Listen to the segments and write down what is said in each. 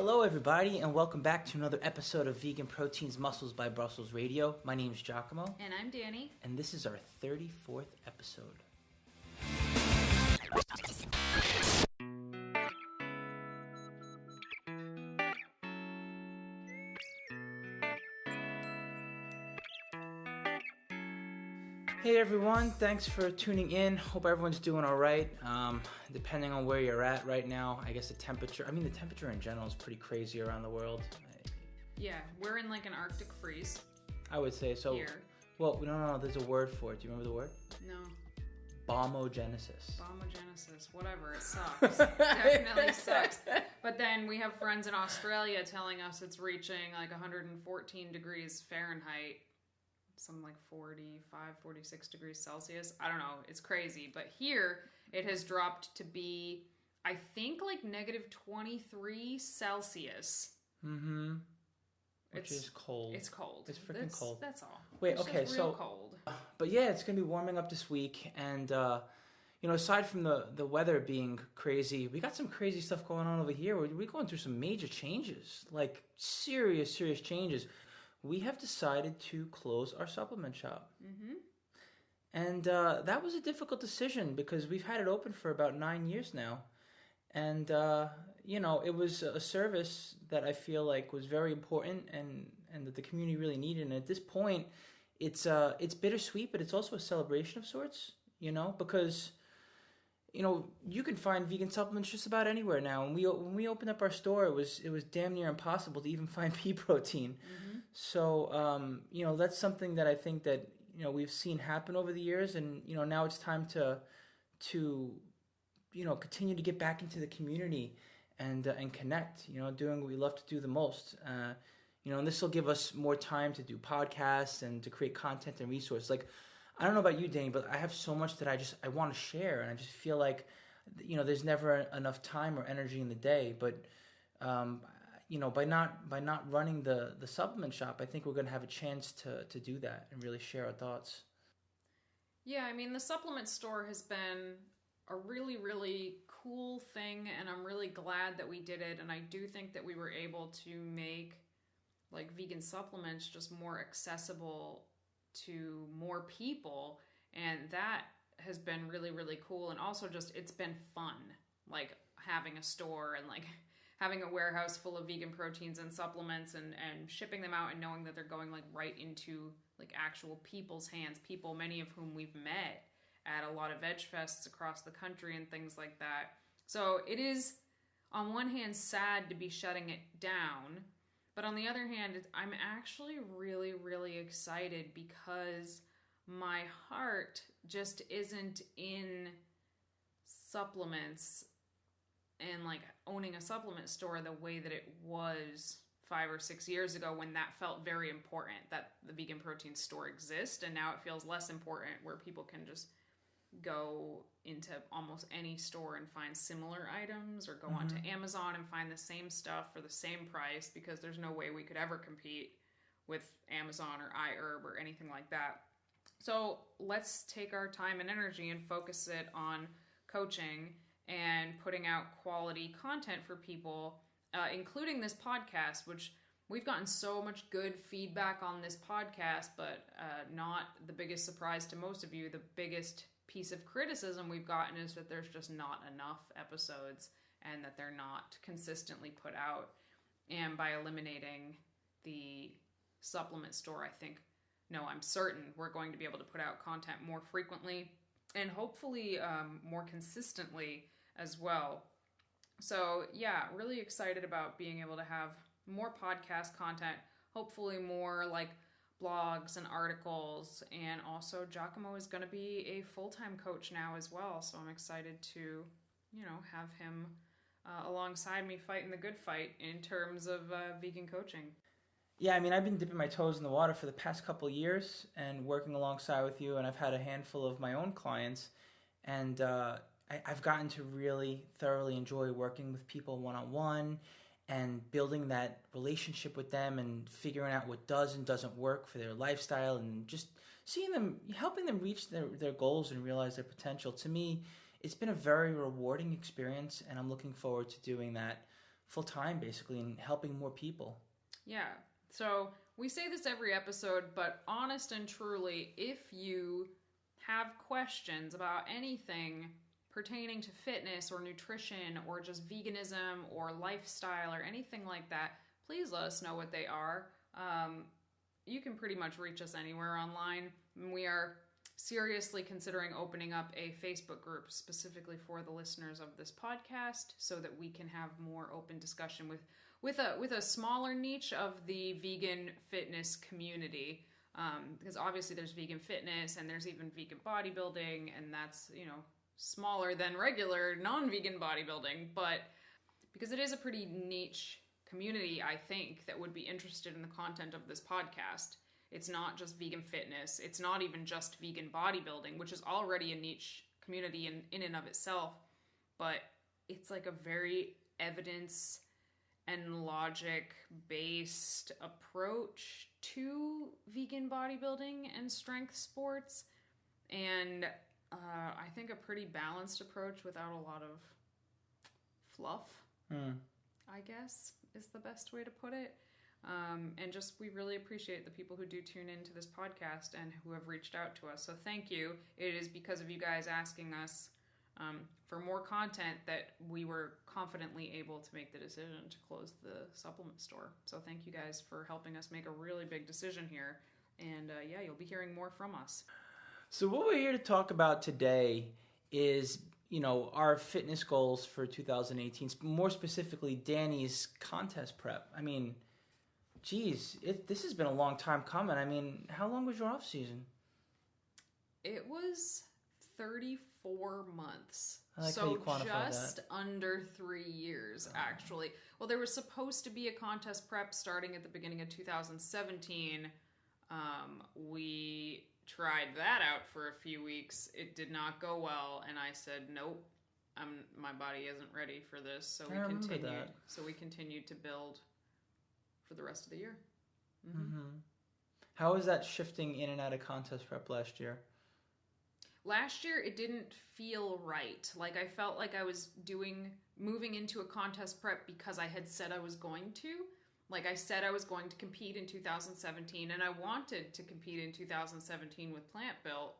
Hello everybody and welcome back to another episode of Vegan Proteins Muscles by Brussels Radio. My name is Giacomo. And I'm Dani. And this is our 34th episode. Hey everyone, thanks for tuning in. Hope everyone's doing all right. Depending on where you're at right now, I guess the temperature in general is pretty crazy around the world. Yeah, we're in like an Arctic freeze. I would say so. Here. Well, no, there's a word for it. Do you remember the word? No. Bombogenesis. Bombogenesis, whatever, it sucks. It definitely sucks. But then we have friends in Australia telling us it's reaching like 114 degrees Fahrenheit. Something like 45, 46 degrees Celsius. I don't know. It's crazy. But here, it has dropped to be, I think, like negative 23 Celsius. Mm-hmm. Which is cold. It's cold. It's freaking cold. That's all. Wait, it's okay, just so... real cold. But yeah, it's going to be warming up this week. And, aside from the weather being crazy, we got some crazy stuff going on over here. We're going through some major changes. Like, serious changes. We have decided to close our supplement shop. Mm-hmm. And that was a difficult decision because we've had it open for about 9 years now. And, it was a service that I feel like was very important and that the community really needed. And at this point, it's bittersweet, but it's also a celebration of sorts, because... you can find vegan supplements just about anywhere now. And when we opened up our store, it was damn near impossible to even find pea protein. Mm-hmm. So, that's something that I think that, we've seen happen over the years. And, now it's time to continue to get back into the community and connect, doing what we love to do the most. And this will give us more time to do podcasts and to create content and resources. Like, I don't know about you, Dani, but I have so much that I want to share, and I just feel like, there's never enough time or energy in the day. But, by not running the supplement shop, I think we're going to have a chance to do that and really share our thoughts. Yeah, I mean, the supplement store has been a really, really cool thing, and I'm really glad that we did it. And I do think that we were able to make like vegan supplements just more accessible to more people, and that has been really, really cool. And also just it's been fun, like having a store and like having a warehouse full of vegan proteins and supplements and shipping them out and knowing that they're going like right into like actual people's hands, people many of whom we've met at a lot of veg fests across the country and things like that. So it is on one hand sad to be shutting it down, but on the other hand, I'm actually really, really excited because my heart just isn't in supplements and like owning a supplement store the way that it was 5 or 6 years ago, when that felt very important that the vegan protein store exists. And now it feels less important, where people can just go into almost any store and find similar items, or go onto Amazon and find the same stuff for the same price, because there's no way we could ever compete with Amazon or iHerb or anything like that. So let's take our time and energy and focus it on coaching and putting out quality content for people, including this podcast, which we've gotten so much good feedback on this podcast, but not the biggest surprise to most of you. The biggest piece of criticism we've gotten is that there's just not enough episodes and that they're not consistently put out. And by eliminating the supplement store, I'm certain we're going to be able to put out content more frequently and hopefully more consistently as well. So yeah, really excited about being able to have more podcast content, hopefully more like blogs and articles, and also Giacomo is going to be a full-time coach now as well, so I'm excited to, have him alongside me fighting the good fight in terms of vegan coaching. Yeah, I mean, I've been dipping my toes in the water for the past couple of years and working alongside with you, and I've had a handful of my own clients, and I've gotten to really thoroughly enjoy working with people one-on-one and building that relationship with them and figuring out what does and doesn't work for their lifestyle, and just seeing them, helping them reach their goals and realize their potential. To me, it's been a very rewarding experience, and I'm looking forward to doing that full time basically and helping more people. Yeah. So we say this every episode, but honest and truly, if you have questions about anything pertaining to fitness or nutrition or just veganism or lifestyle or anything like that, please let us know what they are. You can pretty much reach us anywhere online. We are seriously considering opening up a Facebook group specifically for the listeners of this podcast so that we can have more open discussion with a smaller niche of the vegan fitness community. Because obviously there's vegan fitness and there's even vegan bodybuilding, and that's, smaller than regular non-vegan bodybuilding, but because it is a pretty niche community, I think, that would be interested in the content of this podcast. It's not just vegan fitness. It's not even just vegan bodybuilding, which is already a niche community in and of itself, but it's like a very evidence and logic-based approach to vegan bodybuilding and strength sports, and I think a pretty balanced approach without a lot of fluff, I guess, is the best way to put it. And just, we really appreciate the people who do tune into this podcast and who have reached out to us. So thank you. It is because of you guys asking us for more content that we were confidently able to make the decision to close the supplement store. So thank you guys for helping us make a really big decision here. And yeah, you'll be hearing more from us. So what we're here to talk about today is, our fitness goals for 2018, more specifically Dani's contest prep. I mean, geez, this has been a long time coming. I mean, how long was your off season? It was 34 months. I like how you quantify just that. under 3 years, actually. Well, there was supposed to be a contest prep starting at the beginning of 2017. We tried that out for a few weeks. It did not go well, and I said, nope, my body isn't ready for this. So we continued to build for the rest of the year. How was that shifting in and out of contest prep last year? Last year, it didn't feel right. Like, I felt like I was moving into a contest prep because I had said I was going to. Like, I said I was going to compete in 2017, and I wanted to compete in 2017 with Plant Built.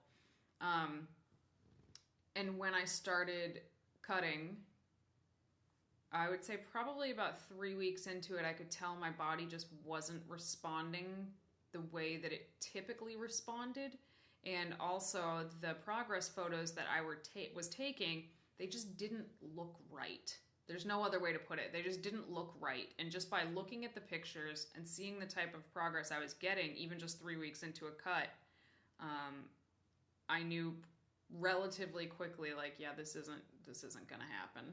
And when I started cutting, I would say probably about 3 weeks into it, I could tell my body just wasn't responding the way that it typically responded. And also, the progress photos that I was taking, they just didn't look right. There's no other way to put it. They just didn't look right. And just by looking at the pictures and seeing the type of progress I was getting, even just 3 weeks into a cut, I knew relatively quickly, like, yeah, this isn't going to happen.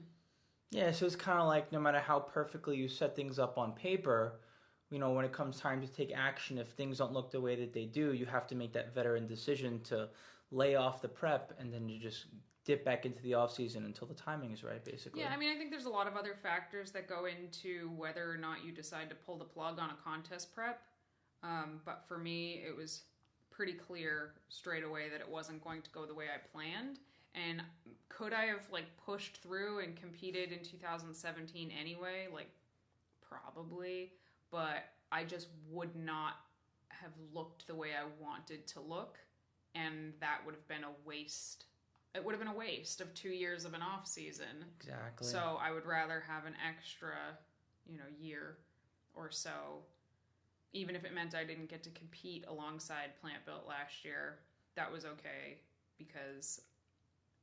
Yeah, so it's kind of like no matter how perfectly you set things up on paper, when it comes time to take action, if things don't look the way that they do, you have to make that veteran decision to lay off the prep and then you just dip back into the off season until the timing is right, basically. Yeah, I mean, I think there's a lot of other factors that go into whether or not you decide to pull the plug on a contest prep. But for me, it was pretty clear straight away that it wasn't going to go the way I planned. And could I have pushed through and competed in 2017 anyway? Probably. But I just would not have looked the way I wanted to look. And that would have been a waste. It would have been a waste of 2 years of an off season. Exactly. So I would rather have an extra, year or so. Even if it meant I didn't get to compete alongside Plant Built last year, that was okay because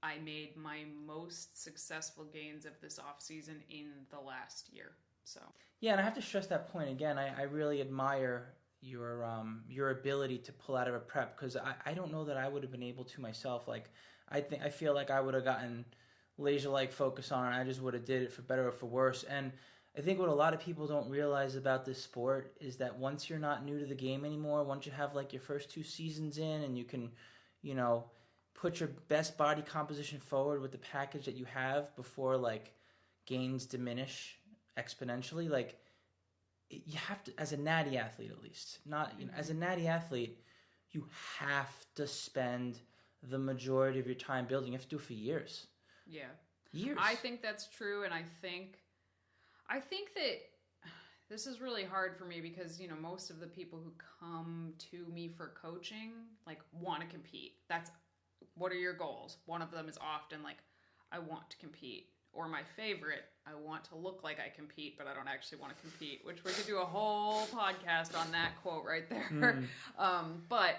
I made my most successful gains of this off season in the last year. So yeah, and I have to stress that point again. I really admire your ability to pull out of a prep because I don't know that I would have been able to myself. I feel like I would have gotten laser-like focus on it. I just would have did it for better or for worse. And I think what a lot of people don't realize about this sport is that once you're not new to the game anymore, once you have your first 2 seasons in and you can, put your best body composition forward with the package that you have before gains diminish exponentially, you have to, as a natty athlete at least, as a natty athlete, you have to spend the majority of your time building. You have to do it for years. Yeah. Years. I think that's true, and I think I think that this is really hard for me because, you know, most of the people who come to me for coaching, like, want to compete. That's, what are your goals? One of them is often like, I want to compete. Or my favorite, I want to look like I compete, but I don't actually want to compete, which we could do a whole podcast on that quote right there. But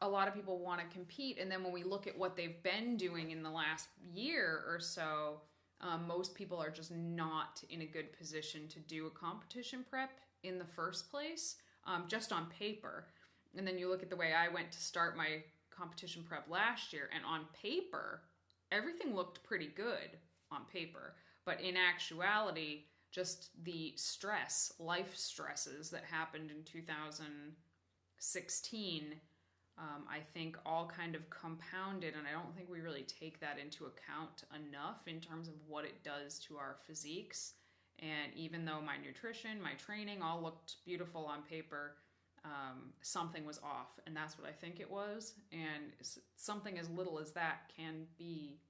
a lot of people want to compete. And then when we look at what they've been doing in the last year or so, most people are just not in a good position to do a competition prep in the first place, just on paper. And then you look at the way I went to start my competition prep last year, and on paper, everything looked pretty good on paper. But in actuality, just the stress, life stresses that happened in 2016, I think all kind of compounded, and I don't think we really take that into account enough in terms of what it does to our physiques. And even though my nutrition, my training all looked beautiful on paper, something was off, and that's what I think it was. And something as little as that can be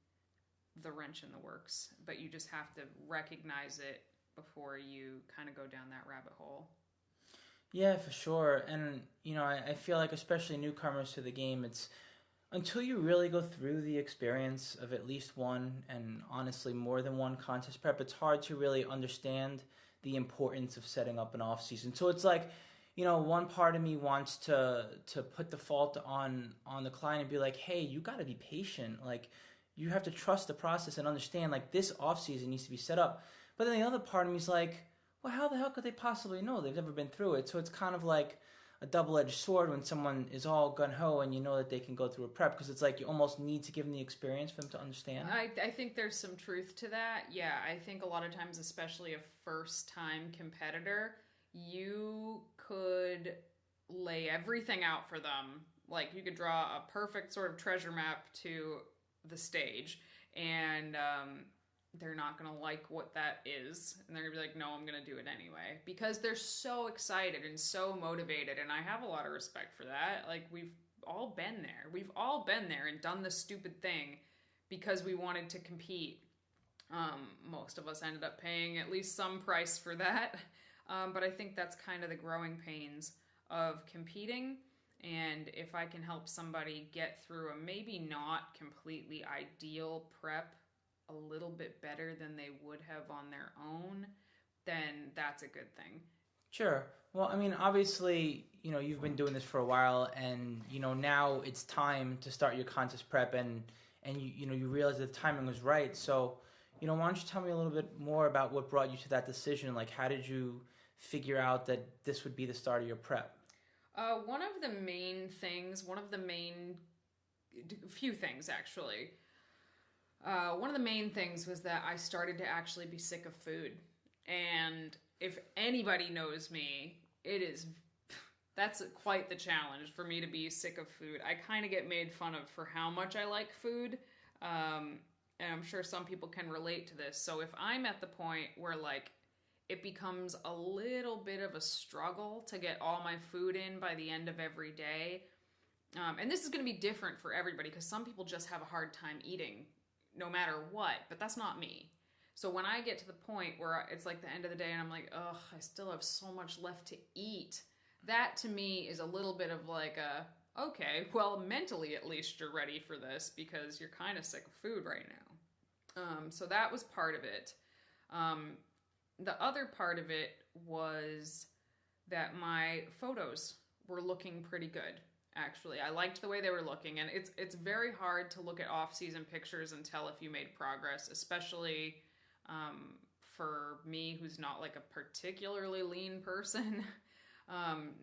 the wrench in the works, but you just have to recognize it before you kind of go down that rabbit hole. Yeah, for sure. And, you know, I feel like especially newcomers to the game, it's until you really go through the experience of at least one, and honestly more than one contest prep, it's hard to really understand the importance of setting up an off season. So it's like, you know, one part of me wants to put the fault on the client and be like, hey, you got to be patient. Like, you have to trust the process and understand, like, this off season needs to be set up. But then the other part of me is like, well, how the hell could they possibly know? They've never been through it. So it's kind of like a double-edged sword when someone is all gun-ho and you know that they can go through a prep, because it's like you almost need to give them the experience for them to understand. I think there's some truth to that. Yeah, I think a lot of times, especially a first-time competitor, you could lay everything out for them. Like, you could draw a perfect sort of treasure map to the stage, and they're not going to like what that is. And they're going to be like, no, I'm going to do it anyway. Because they're so excited and so motivated. And I have a lot of respect for that. Like, we've all been there. We've all been there and done the stupid thing because we wanted to compete. Most of us ended up paying at least some price for that. But I think that's kind of the growing pains of competing. And if I can help somebody get through a maybe not completely ideal prep a little bit better than they would have on their own, then that's a good thing. Sure. Well, I mean, obviously, you know, you've been doing this for a while, and, you know, now it's time to start your contest prep, and you know, you realize that the timing was right. So, you know, why don't you tell me a little bit more about what brought you to that decision? Like, how did you figure out that this would be the start of your prep? One of the main things, few things actually. One of the main things was that I started to actually be sick of food. And if anybody knows me, that's quite the challenge for me to be sick of food. I kind of get made fun of for how much I like food. And I'm sure some people can relate to this. So if I'm at the point where, like, it becomes a little bit of a struggle to get all my food in by the end of every day. And this is going to be different for everybody, because some people just have a hard time eating no matter what, but that's not me. So when I get to the point where it's like the end of the day and I'm like, ugh, I still have so much left to eat, that to me is a little bit of like okay, well, mentally at least you're ready for this because you're kind of sick of food right now. So that was part of it. The other part of it was that my photos were looking pretty good. Actually, I liked the way they were looking, and it's very hard to look at off-season pictures and tell if you made progress, especially for me, who's not like a particularly lean person.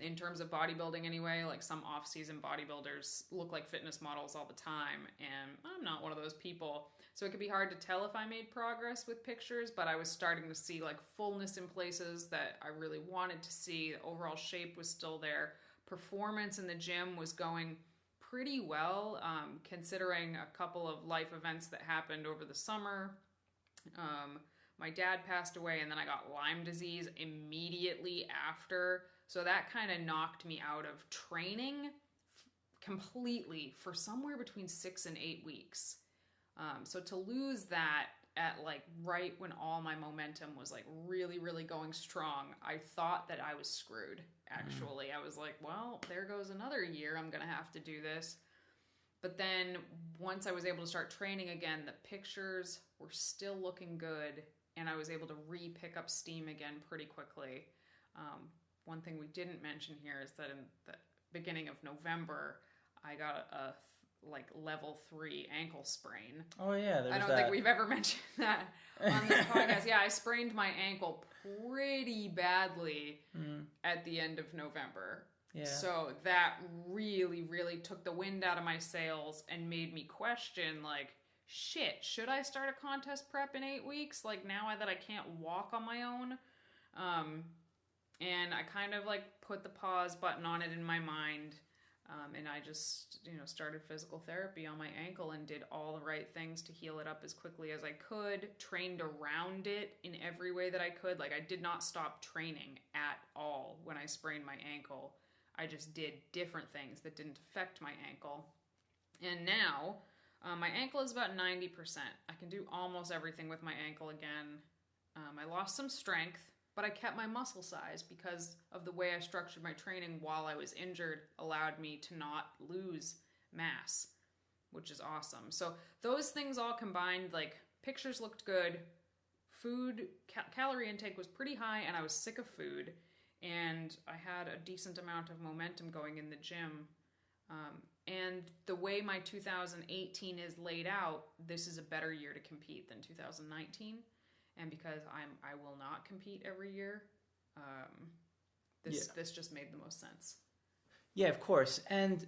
In terms of bodybuilding anyway, like some off-season bodybuilders look like fitness models all the time, and I'm not one of those people. So it could be hard to tell if I made progress with pictures, but I was starting to see like fullness in places that I really wanted to see. The overall shape was still there. Performance in the gym was going pretty well, considering a couple of life events that happened over the summer. My dad passed away, and then I got Lyme disease immediately after. So that kind of knocked me out of training completely for somewhere between 6 and 8 weeks. So to lose that at like right when all my momentum was like really, really going strong, I thought that I was screwed. Actually, I was like, well, there goes another year. I'm going to have to do this. But then once I was able to start training again, the pictures were still looking good, and I was able to re-pick up steam again pretty quickly. One thing we didn't mention here is that in the beginning of November, I got a like level 3 ankle sprain. Oh yeah, I don't think we've ever mentioned that on this podcast. Yeah, I sprained my ankle pretty badly at the end of November. Yeah. So that really, really took the wind out of my sails and made me question, like, shit, should I start a contest prep in 8 weeks? Like, now that I can't walk on my own? And I kind of, like, put the pause button on it in my mind. And I just, started physical therapy on my ankle and did all the right things to heal it up as quickly as I could, trained around it in every way that I could. Like, I did not stop training at all when I sprained my ankle. I just did different things that didn't affect my ankle. And now, my ankle is about 90%. I can do almost everything with my ankle again. I lost some strength, but I kept my muscle size because of the way I structured my training while I was injured allowed me to not lose mass, which is awesome. So those things all combined, like, pictures looked good, food, calorie intake was pretty high, and I was sick of food. And I had a decent amount of momentum going in the gym. And the way my 2018 is laid out, this is a better year to compete than 2019. And because I will not compete every year, this just made the most sense. Yeah, of course. And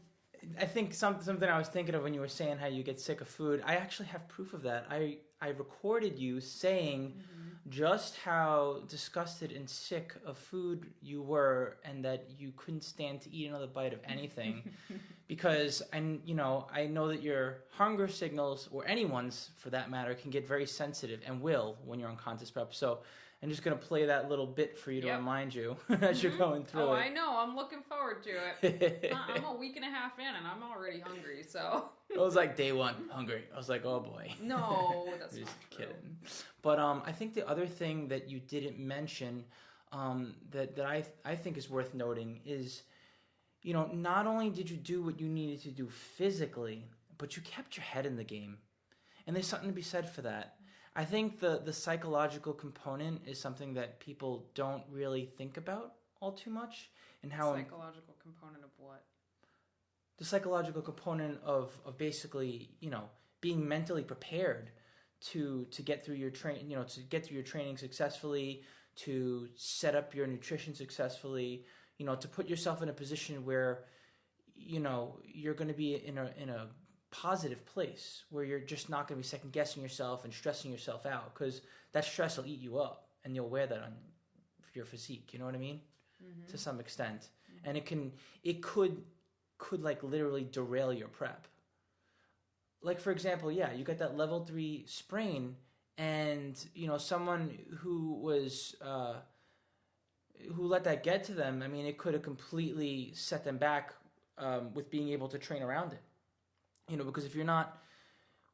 I think something I was thinking of when you were saying how you get sick of food, I actually have proof of that. I recorded you saying just how disgusted and sick of food you were, and that you couldn't stand to eat another bite of anything. Because I know that your hunger signals, or anyone's for that matter, can get very sensitive and will when you're on contest prep. So I'm just going to play that little bit for you to remind you as you're going through it. I know. I'm looking forward to it. I'm a week and a half in and I'm already hungry, so. It was like day one, hungry. I was like, oh boy. No, that's just not true. Kidding. But I think the other thing that you didn't mention that I think is worth noting is, not only did you do what you needed to do physically, but you kept your head in the game. And there's something to be said for that. I think the psychological component is something that people don't really think about all too much. And how psychological component of what? The psychological component of basically, being mentally prepared to get through your training successfully, to set up your nutrition successfully, to put yourself in a position where, you're going to be in a positive place where you're just not going to be second guessing yourself and stressing yourself out, because that stress will eat you up and you'll wear that on your physique. You know what I mean? Mm-hmm. To some extent. Mm-hmm. And it could like literally derail your prep. Like, for example, you got that level 3 sprain, and someone who was who let that get to them, I mean, it could have completely set them back with being able to train around it. Because if you're not,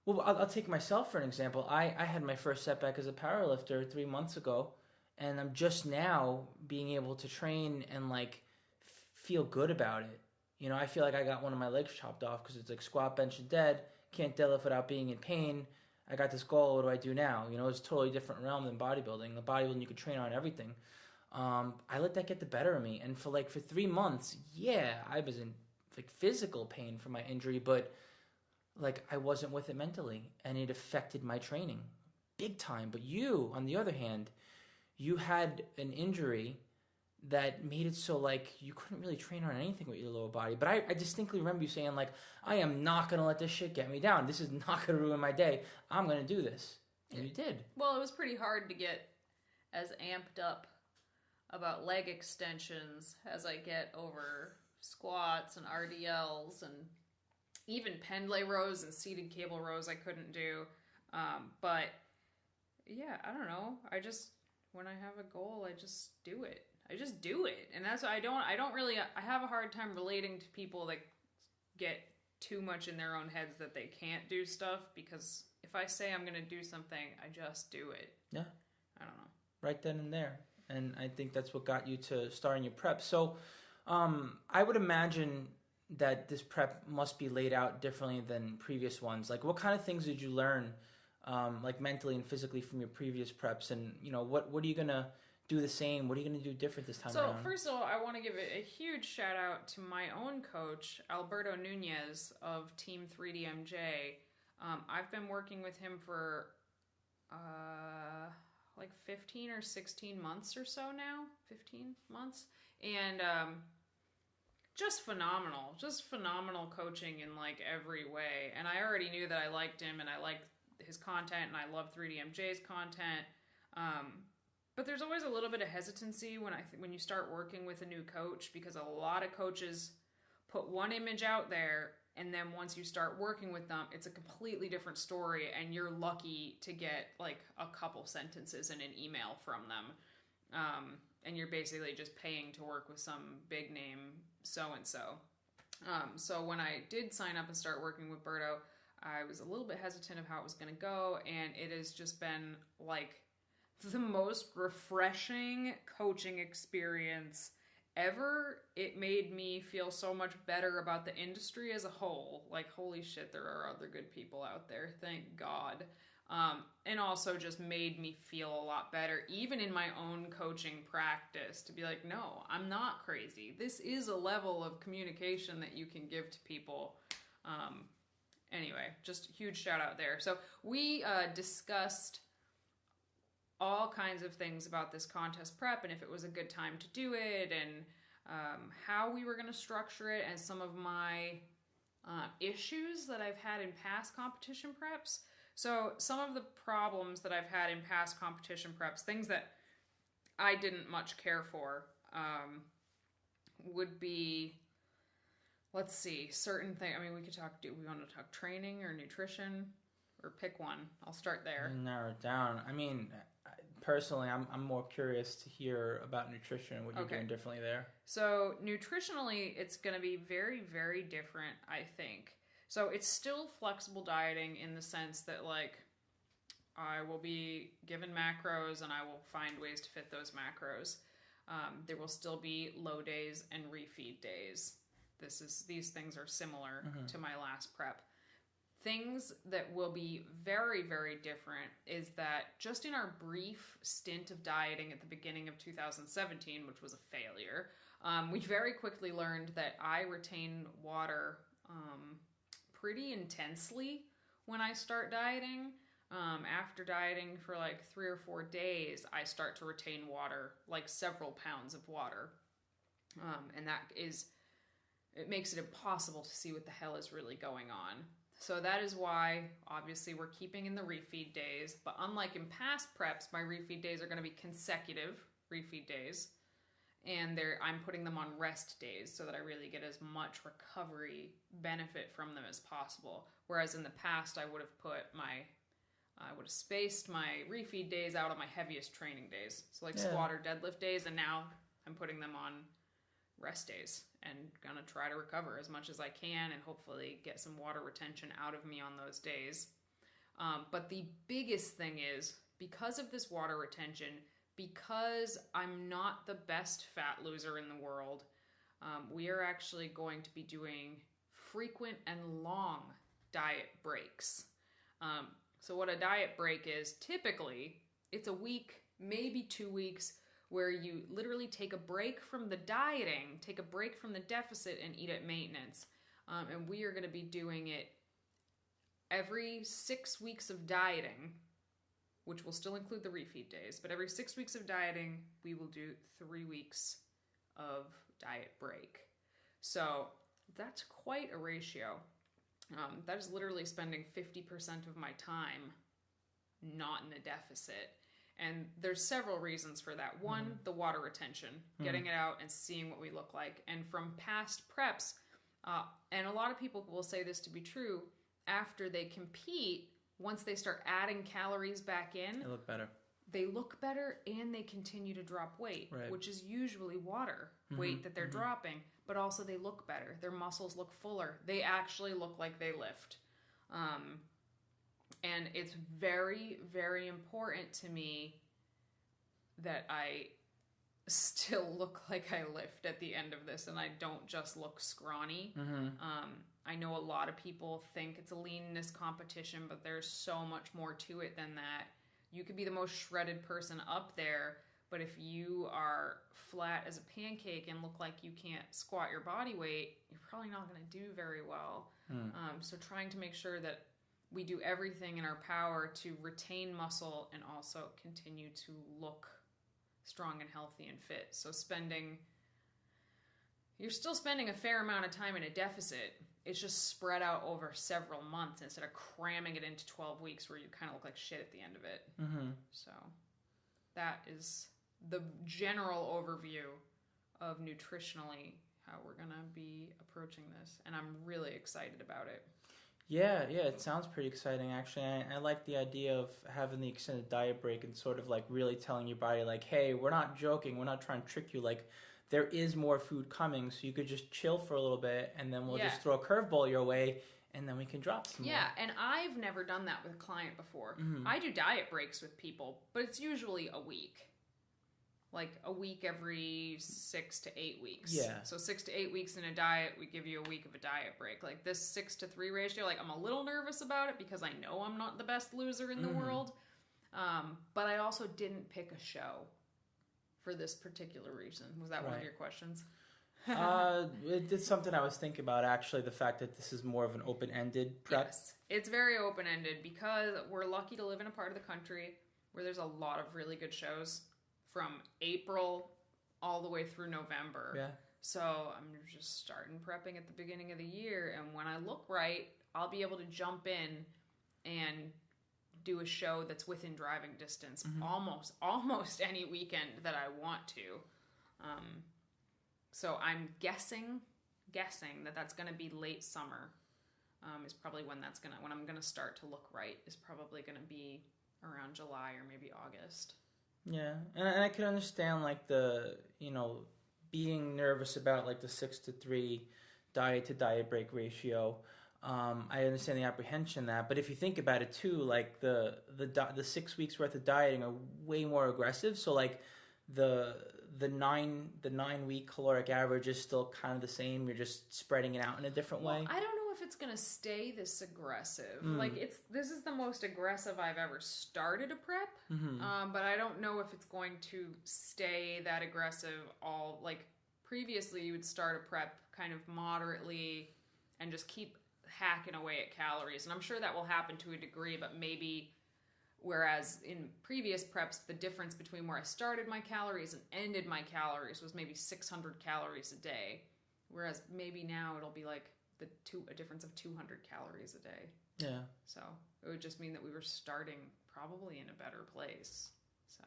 well, I'll take myself for an example. I had my first setback as a powerlifter 3 months ago, and I'm just now being able to train and like feel good about it. I feel like I got one of my legs chopped off because it's like squat, bench, and dead. Can't deadlift without being in pain. I got this goal. What do I do now? It's a totally different realm than bodybuilding. The bodybuilding, you could train on everything. I let that get the better of me. And for 3 months, I was in like physical pain from my injury, but like I wasn't with it mentally, and it affected my training big time. But you, on the other hand, you had an injury that made it so like you couldn't really train on anything with your lower body. But I distinctly remember you saying like, I am not going to let this shit get me down. This is not going to ruin my day. I'm going to do this. And you did. Well, it was pretty hard to get as amped up about leg extensions as I get over squats and RDLs, and even pendlay rows and seated cable rows I couldn't do. But yeah, I don't know. When I have a goal, I just do it. And that's why I have a hard time relating to people that get too much in their own heads that they can't do stuff, because if If I say I'm going to do something, I just do it. Yeah. I don't know. Right then and there. And I think that's what got you to starting your prep. So I would imagine that this prep must be laid out differently than previous ones. Like, what kind of things did you learn, like mentally and physically from your previous preps? And, what are you going to do the same? What are you going to do different this time around? So, first of all, I want to give a huge shout out to my own coach, Alberto Nunez of Team 3DMJ. I've been working with him for like 15 or 16 months or so now. 15 months. And just phenomenal coaching in like every way. And I already knew that I liked him and I liked his content and I love 3DMJ's content. But there's always a little bit of hesitancy when you start working with a new coach, because a lot of coaches put one image out there, and then once you start working with them, it's a completely different story, and you're lucky to get like a couple sentences in an email from them. And you're basically just paying to work with some big name so-and-so. So when I did sign up and start working with Berto, I was a little bit hesitant of how it was going to go, and it has just been like the most refreshing coaching experience ever. It made me feel so much better about the industry as a whole. Like, holy shit, there are other good people out there. Thank God. And also just made me feel a lot better, even in my own coaching practice, to be like, no, I'm not crazy. This is a level of communication that you can give to people. Anyway, just huge shout out there. So we discussed all kinds of things about this contest prep and if it was a good time to do it, and how we were going to structure it, and some of my issues that I've had in past competition preps. So some of the problems that I've had in past competition preps, things that I didn't much care for, would be, let's see, certain things. I mean, we could talk, do we want to talk training or nutrition, or pick one? I'll start there. Narrow it down. I mean, personally, I'm more curious to hear about nutrition and what you're doing differently there. So nutritionally, it's going to be very, very different, I think. So it's still flexible dieting in the sense that, like, I will be given macros and I will find ways to fit those macros. There will still be low days and refeed days. These things are similar to my last prep. Things that will be very, very different is that just in our brief stint of dieting at the beginning of 2017, which was a failure, we very quickly learned that I retain water pretty intensely when I start dieting. After dieting for like 3 or 4 days, I start to retain water, like several pounds of water. And it makes it impossible to see what the hell is really going on. So that is why, obviously, we're keeping in the refeed days. But unlike in past preps, my refeed days are going to be consecutive refeed days. And I'm putting them on rest days so that I really get as much recovery benefit from them as possible. Whereas in the past, I would have spaced my refeed days out on my heaviest training days. So like squat or deadlift days. And now I'm putting them on rest days and gonna try to recover as much as I can and hopefully get some water retention out of me on those days. But the biggest thing is, because of this water retention, because I'm not the best fat loser in the world, we are actually going to be doing frequent and long diet breaks. So what a diet break is, typically, it's a week, maybe 2 weeks, where you literally take a break from the dieting, take a break from the deficit, and eat at maintenance. And we are going to be doing it every 6 weeks of dieting, which will still include the refeed days. But every 6 weeks of dieting, we will do 3 weeks of diet break. So that's quite a ratio. That is literally spending 50% of my time not in a deficit. And there's several reasons for that. One, the water retention, getting it out and seeing what we look like. And from past preps, and a lot of people will say this to be true, after they compete, once they start adding calories back in, they look better. They look better and they continue to drop weight, which is usually water weight that they're dropping, but also they look better. Their muscles look fuller. They actually look like they lift. And it's very, very important to me that I still look like I lift at the end of this and I don't just look scrawny. I know a lot of people think it's a leanness competition, but there's so much more to it than that. You could be the most shredded person up there, but if you are flat as a pancake and look like you can't squat your body weight, you're probably not going to do very well. So trying to make sure that we do everything in our power to retain muscle and also continue to look strong and healthy and fit. So you're still spending a fair amount of time in a deficit. It's just spread out over several months instead of cramming it into 12 weeks where you kind of look like shit at the end of it. So that is the general overview of nutritionally how we're going to be approaching this. And I'm really excited about it. Yeah, it sounds pretty exciting, actually. I like the idea of having the extended diet break and sort of like really telling your body, like, hey, we're not joking. We're not trying to trick you. Like, there is more food coming, so you could just chill for a little bit, and then we'll just throw a curveball your way, and then we can drop some more. And I've never done that with a client before. I do diet breaks with people, but it's usually a week. Like a week every 6 to 8 weeks. Yeah. So 6 to 8 weeks in a diet, we give you a week of a diet break. Like this 6-to-3 ratio, like I'm a little nervous about it because I know I'm not the best loser in the world. But I also didn't pick a show for this particular reason. Was that one of your questions? It's something I was thinking about, actually, the fact that this is more of an open-ended prep. Yes, it's very open-ended because we're lucky to live in a part of the country where there's a lot of really good shows from April all the way through November. Yeah. So I'm just starting prepping at the beginning of the year, and when I look right, I'll be able to jump in and do a show that's within driving distance almost any weekend that I want to. So I'm guessing that that's going to be late summer. Is probably when I'm going to start to look right, is probably going to be around July or maybe August. Yeah, and I can understand like the, being nervous about like the 6-to-3 diet to diet break ratio. I understand the apprehension that, but if you think about it too, like the 6 weeks worth of dieting are way more aggressive. So like the 9 week caloric average is still kind of the same. You're just spreading it out in a different way. I don't know if it's gonna stay this aggressive. Like this is the most aggressive I've ever started a prep. But I don't know if it's going to stay that aggressive all like previously. You would start a prep kind of moderately and just keep hacking away at calories, and I'm sure that will happen to a degree, but maybe whereas in previous preps the difference between where I started my calories and ended my calories was maybe 600 calories a day, whereas maybe now it'll be like a difference of 200 calories a day. Yeah. So it would just mean that we were starting probably in a better place. So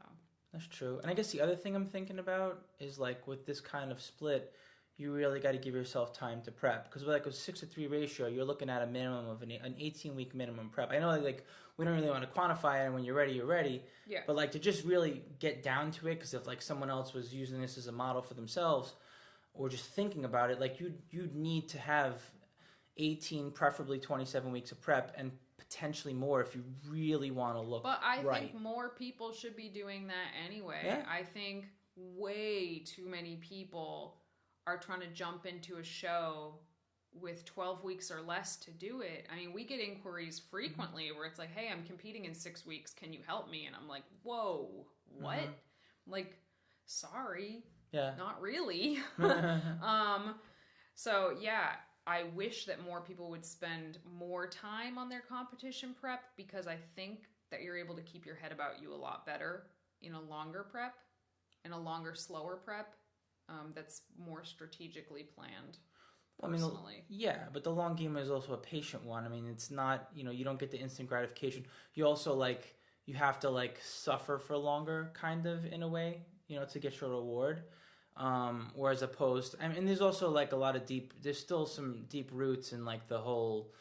that's true. And I guess the other thing I'm thinking about is like with this kind of split, you really got to give yourself time to prep, because with like a 6-to-3 ratio, you're looking at a minimum of an 18-week minimum prep. I know like we don't really want to quantify it, and when you're ready, you're ready. Yeah. But like to just really get down to it, because if like someone else was using this as a model for themselves, or just thinking about it, like you'd need to have 18, preferably 27 weeks of prep, and potentially more if you really want to look. But I right. think more people should be doing that anyway. Yeah. I think way too many people are trying to jump into a show with 12 weeks or less to do it. I mean, we get inquiries frequently where it's like, hey, I'm competing in 6 weeks. Can you help me? And I'm like, whoa, what? Like, sorry. Yeah. Not really. So, yeah, I wish that more people would spend more time on their competition prep, because I think that you're able to keep your head about you a lot better in a longer prep, in a longer, slower prep. That's more strategically planned, personally. But the long game is also a patient one. I mean, it's not, you don't get the instant gratification. You also, like, you have to, like, suffer for longer, kind of, in a way, to get your reward. Whereas opposed, and there's also, like, there's still some deep roots in, like, the whole,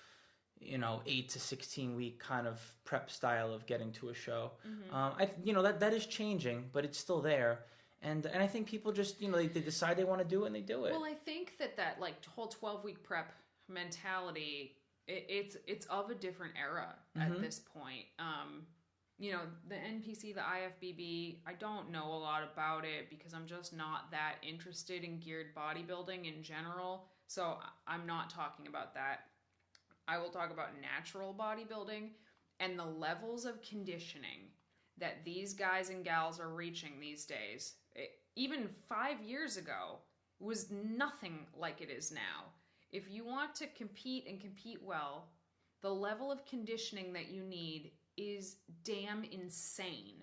8 to 16 week kind of prep style of getting to a show. That is changing, but it's still there. And I think people just, they decide they want to do it and they do it. Well, I think that like whole 12-week prep mentality it's of a different era at this point. You know, the NPC, the IFBB, I don't know a lot about it because I'm just not that interested in geared bodybuilding in general. So I'm not talking about that. I will talk about natural bodybuilding and the levels of conditioning that these guys and gals are reaching these days. Even 5 years ago was nothing like it is now. If you want to compete and compete well, the level of conditioning that you need is damn insane.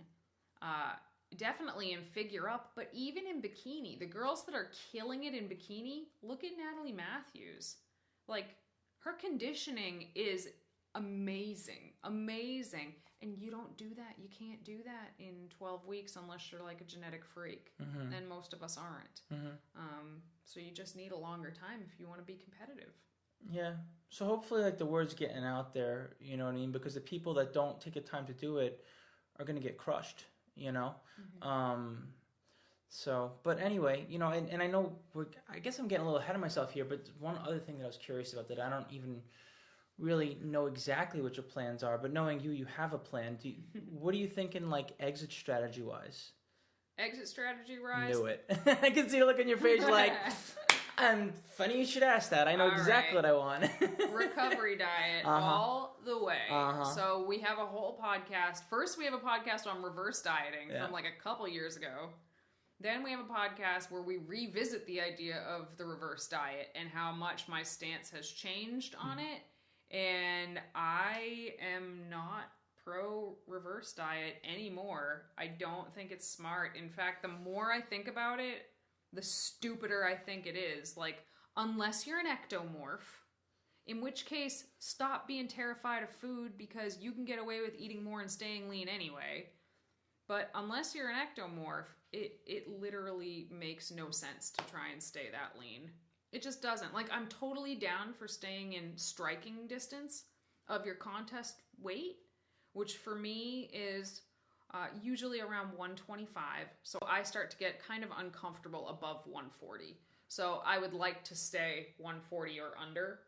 Definitely in figure up, but even in bikini. The girls that are killing it in bikini, look at Natalie Matthews. Like, her conditioning is amazing. Amazing. And you don't do that. You can't do that in 12 weeks unless you're like a genetic freak. And most of us aren't. So you just need a longer time if you want to be competitive. Yeah. So hopefully, like, the word's getting out there, you know what I mean? Because the people that don't take the time to do it are going to get crushed, you know? So, but anyway, you know, and I know, I guess I'm getting a little ahead of myself here, but one other thing that I was curious about that I don't even really know exactly what your plans are, but knowing you have a plan. What are you thinking, like, exit strategy-wise? Exit strategy-wise? Knew it. I can see a look on your face like... funny you should ask that. I know exactly what I want. Recovery diet all the way. So we have a whole podcast. First, we have a podcast on reverse dieting from like a couple years ago. Then we have a podcast where we revisit the idea of the reverse diet and how much my stance has changed on it. And I am not pro reverse diet anymore. I don't think it's smart. In fact, the more I think about it, the stupider I think it is. Like, unless you're an ectomorph, in which case, stop being terrified of food because you can get away with eating more and staying lean anyway. But unless you're an ectomorph, it literally makes no sense to try and stay that lean. It just doesn't. Like, I'm totally down for staying in striking distance of your contest weight, which for me is... usually around 125. So I start to get kind of uncomfortable above 140. So I would like to stay 140 or under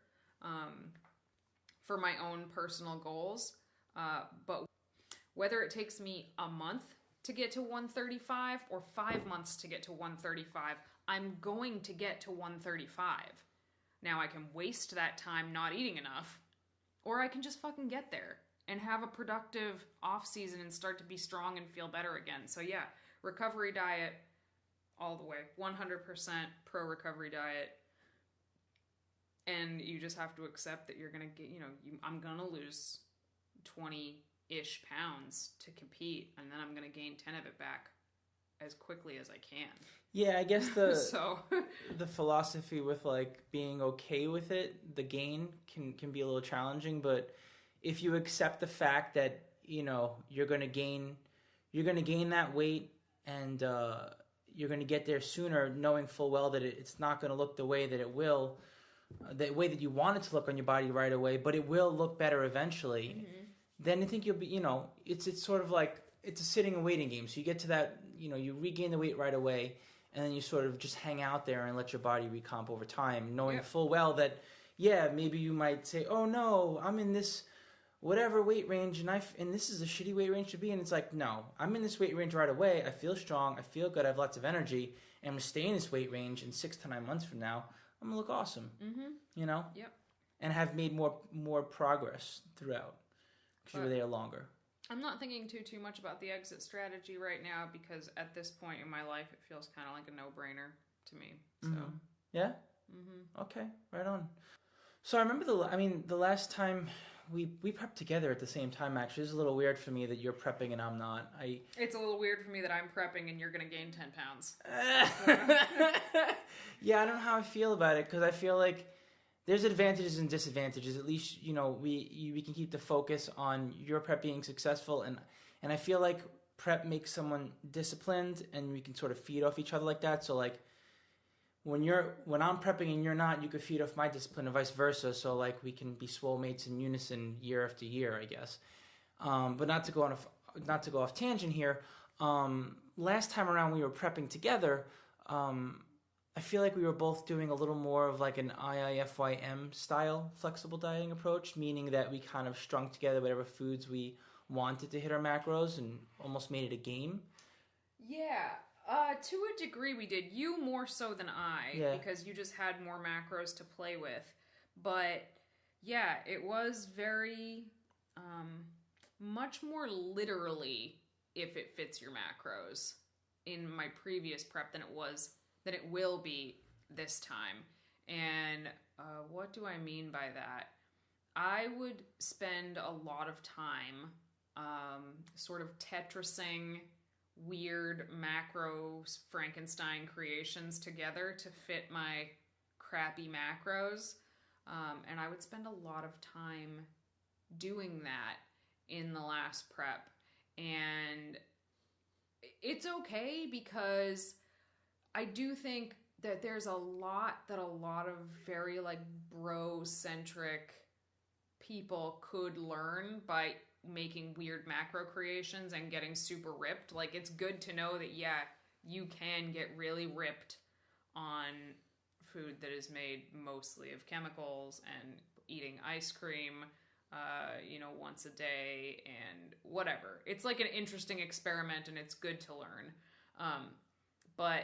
for my own personal goals. But whether it takes me a month to get to 135 or 5 months to get to 135, I'm going to get to 135. Now I can waste that time not eating enough, or I can just fucking get there and have a productive off-season and start to be strong and feel better again. So yeah, recovery diet all the way. 100% pro-recovery diet. And you just have to accept that you're going to get, I'm going to lose 20-ish pounds to compete, and then I'm going to gain 10 of it back as quickly as I can. Yeah, I guess the philosophy with, like, being okay with it, the gain can be a little challenging, but... if you accept the fact that, you're going to gain that weight and you're going to get there sooner, knowing full well that it's not going to look the way that it will, the way that you want it to look on your body right away, but it will look better eventually, then I think you'll be, it's sort of like, it's a sitting and waiting game. So you get to that, you regain the weight right away, and then you sort of just hang out there and let your body recomp over time, knowing full well that, yeah, maybe you might say, oh no, I'm in this... whatever weight range, and this is a shitty weight range to be in. It's like, no, I'm in this weight range right away. I feel strong. I feel good. I have lots of energy. And I'm going to stay in this weight range. In 6 to 9 months from now, I'm going to look awesome. Yep. And have made more progress throughout because you were there longer. I'm not thinking too much about the exit strategy right now because at this point in my life, it feels kind of like a no-brainer to me. So. Yeah? Okay, right on. So I remember the last time... We prepped together at the same time, actually. It's a little weird for me that you're prepping and I'm not. It's a little weird for me that I'm prepping and you're going to gain 10 pounds. Yeah, I don't know how I feel about it, because I feel like there's advantages and disadvantages. At least, we can keep the focus on your prep being successful, and I feel like prep makes someone disciplined, and we can sort of feed off each other like that. So, like, when I'm prepping and you're not, you could feed off my discipline and vice versa. So, like, we can be swole mates in unison year after year, I guess. But not to go off tangent here. Last time around we were prepping together, I feel like we were both doing a little more of like an IIFYM style flexible dieting approach, meaning that we kind of strung together whatever foods we wanted to hit our macros and almost made it a game. Yeah, to a degree we did. You more so than I, because you just had more macros to play with. But yeah, it was very much more literally if it fits your macros in my previous prep than it will be this time. And what do I mean by that? I would spend a lot of time sort of Tetrising weird macro Frankenstein creations together to fit my crappy macros. And I would spend a lot of time doing that in the last prep. And it's okay because I do think that there's a lot of very like bro-centric people could learn by making weird macro creations and getting super ripped. Like, it's good to know that, yeah, you can get really ripped on food that is made mostly of chemicals and eating ice cream, once a day and whatever. It's like an interesting experiment and it's good to learn. But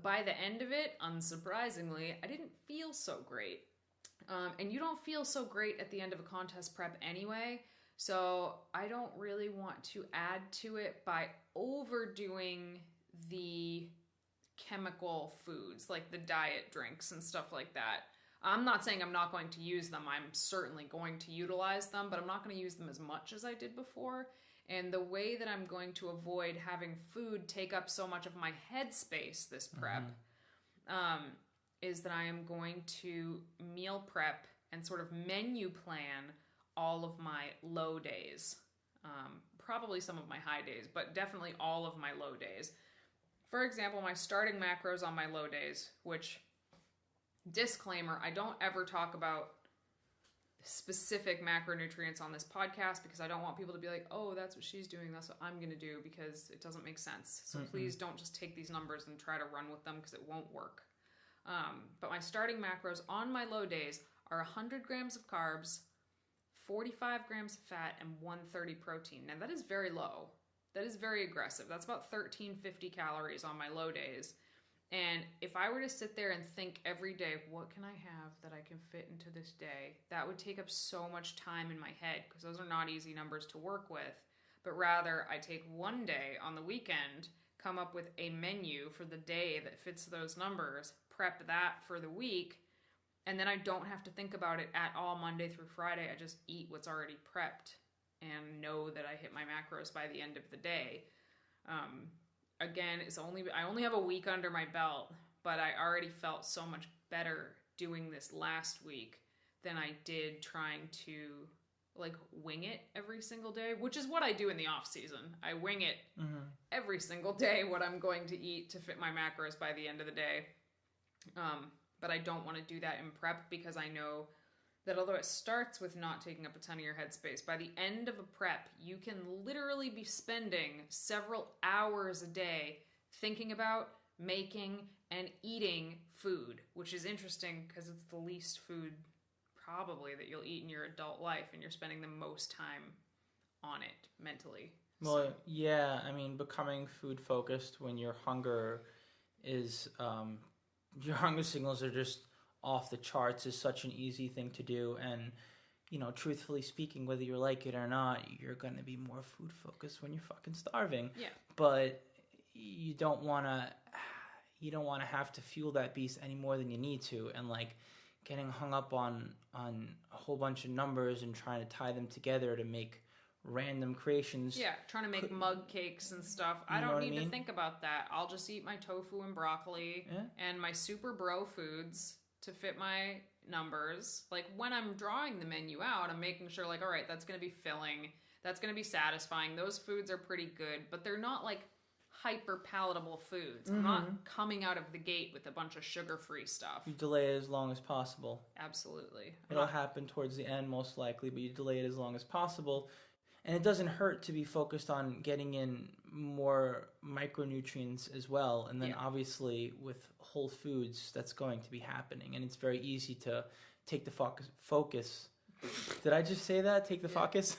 by the end of it, unsurprisingly, I didn't feel so great. And you don't feel so great at the end of a contest prep anyway, so I don't really want to add to it by overdoing the chemical foods, like the diet drinks and stuff like that. I'm not saying I'm not going to use them. I'm certainly going to utilize them, but I'm not going to use them as much as I did before. And the way that I'm going to avoid having food take up so much of my headspace this prep is that I am going to meal prep and sort of menu plan all of my low days. Probably some of my high days, but definitely all of my low days. For example, my starting macros on my low days, which, disclaimer, I don't ever talk about specific macronutrients on this podcast because I don't want people to be like, oh, that's what she's doing, that's what I'm going to do, because it doesn't make sense. So please don't just take these numbers and try to run with them because it won't work. But my starting macros on my low days are 100 grams of carbs, 45 grams of fat, and 130 protein. Now that is very low. That is very aggressive. That's about 1350 calories on my low days. And if I were to sit there and think every day, what can I have that I can fit into this day? That would take up so much time in my head because those are not easy numbers to work with. But rather, I take one day on the weekend, come up with a menu for the day that fits those numbers, prep that for the week, and then I don't have to think about it at all Monday through Friday. I just eat what's already prepped and know that I hit my macros by the end of the day. Again, I only have a week under my belt, but I already felt so much better doing this last week than I did trying to like wing it every single day, which is what I do in the off season. I wing it every single day what I'm going to eat to fit my macros by the end of the day. But I don't want to do that in prep because I know that although it starts with not taking up a ton of your headspace, by the end of a prep, you can literally be spending several hours a day thinking about, making, and eating food, which is interesting because it's the least food probably that you'll eat in your adult life, and you're spending the most time on it mentally. Well, yeah, I mean, becoming food focused when your hunger is, your hunger signals are just off the charts is such an easy thing to do. And, truthfully speaking, whether you like it or not, you're going to be more food focused when you're fucking starving. Yeah. But you don't want to have to fuel that beast any more than you need to. And like getting hung up on a whole bunch of numbers and trying to tie them together to make random creations. Yeah, trying to make mug cakes and stuff. I don't need to think about that. I'll just eat my tofu and broccoli and my super bro foods to fit my numbers. Like when I'm drawing the menu out, I'm making sure like, all right, that's going to be filling. That's going to be satisfying. Those foods are pretty good, but they're not like hyper palatable foods. I'm not coming out of the gate with a bunch of sugar-free stuff. You delay it as long as possible. Absolutely. It'll happen towards the end most likely, but you delay it as long as possible. And it doesn't hurt to be focused on getting in more micronutrients as well. And then Yeah. obviously with whole foods, that's going to be happening. And it's very easy to take the focus. Did I just say that? Take the focus?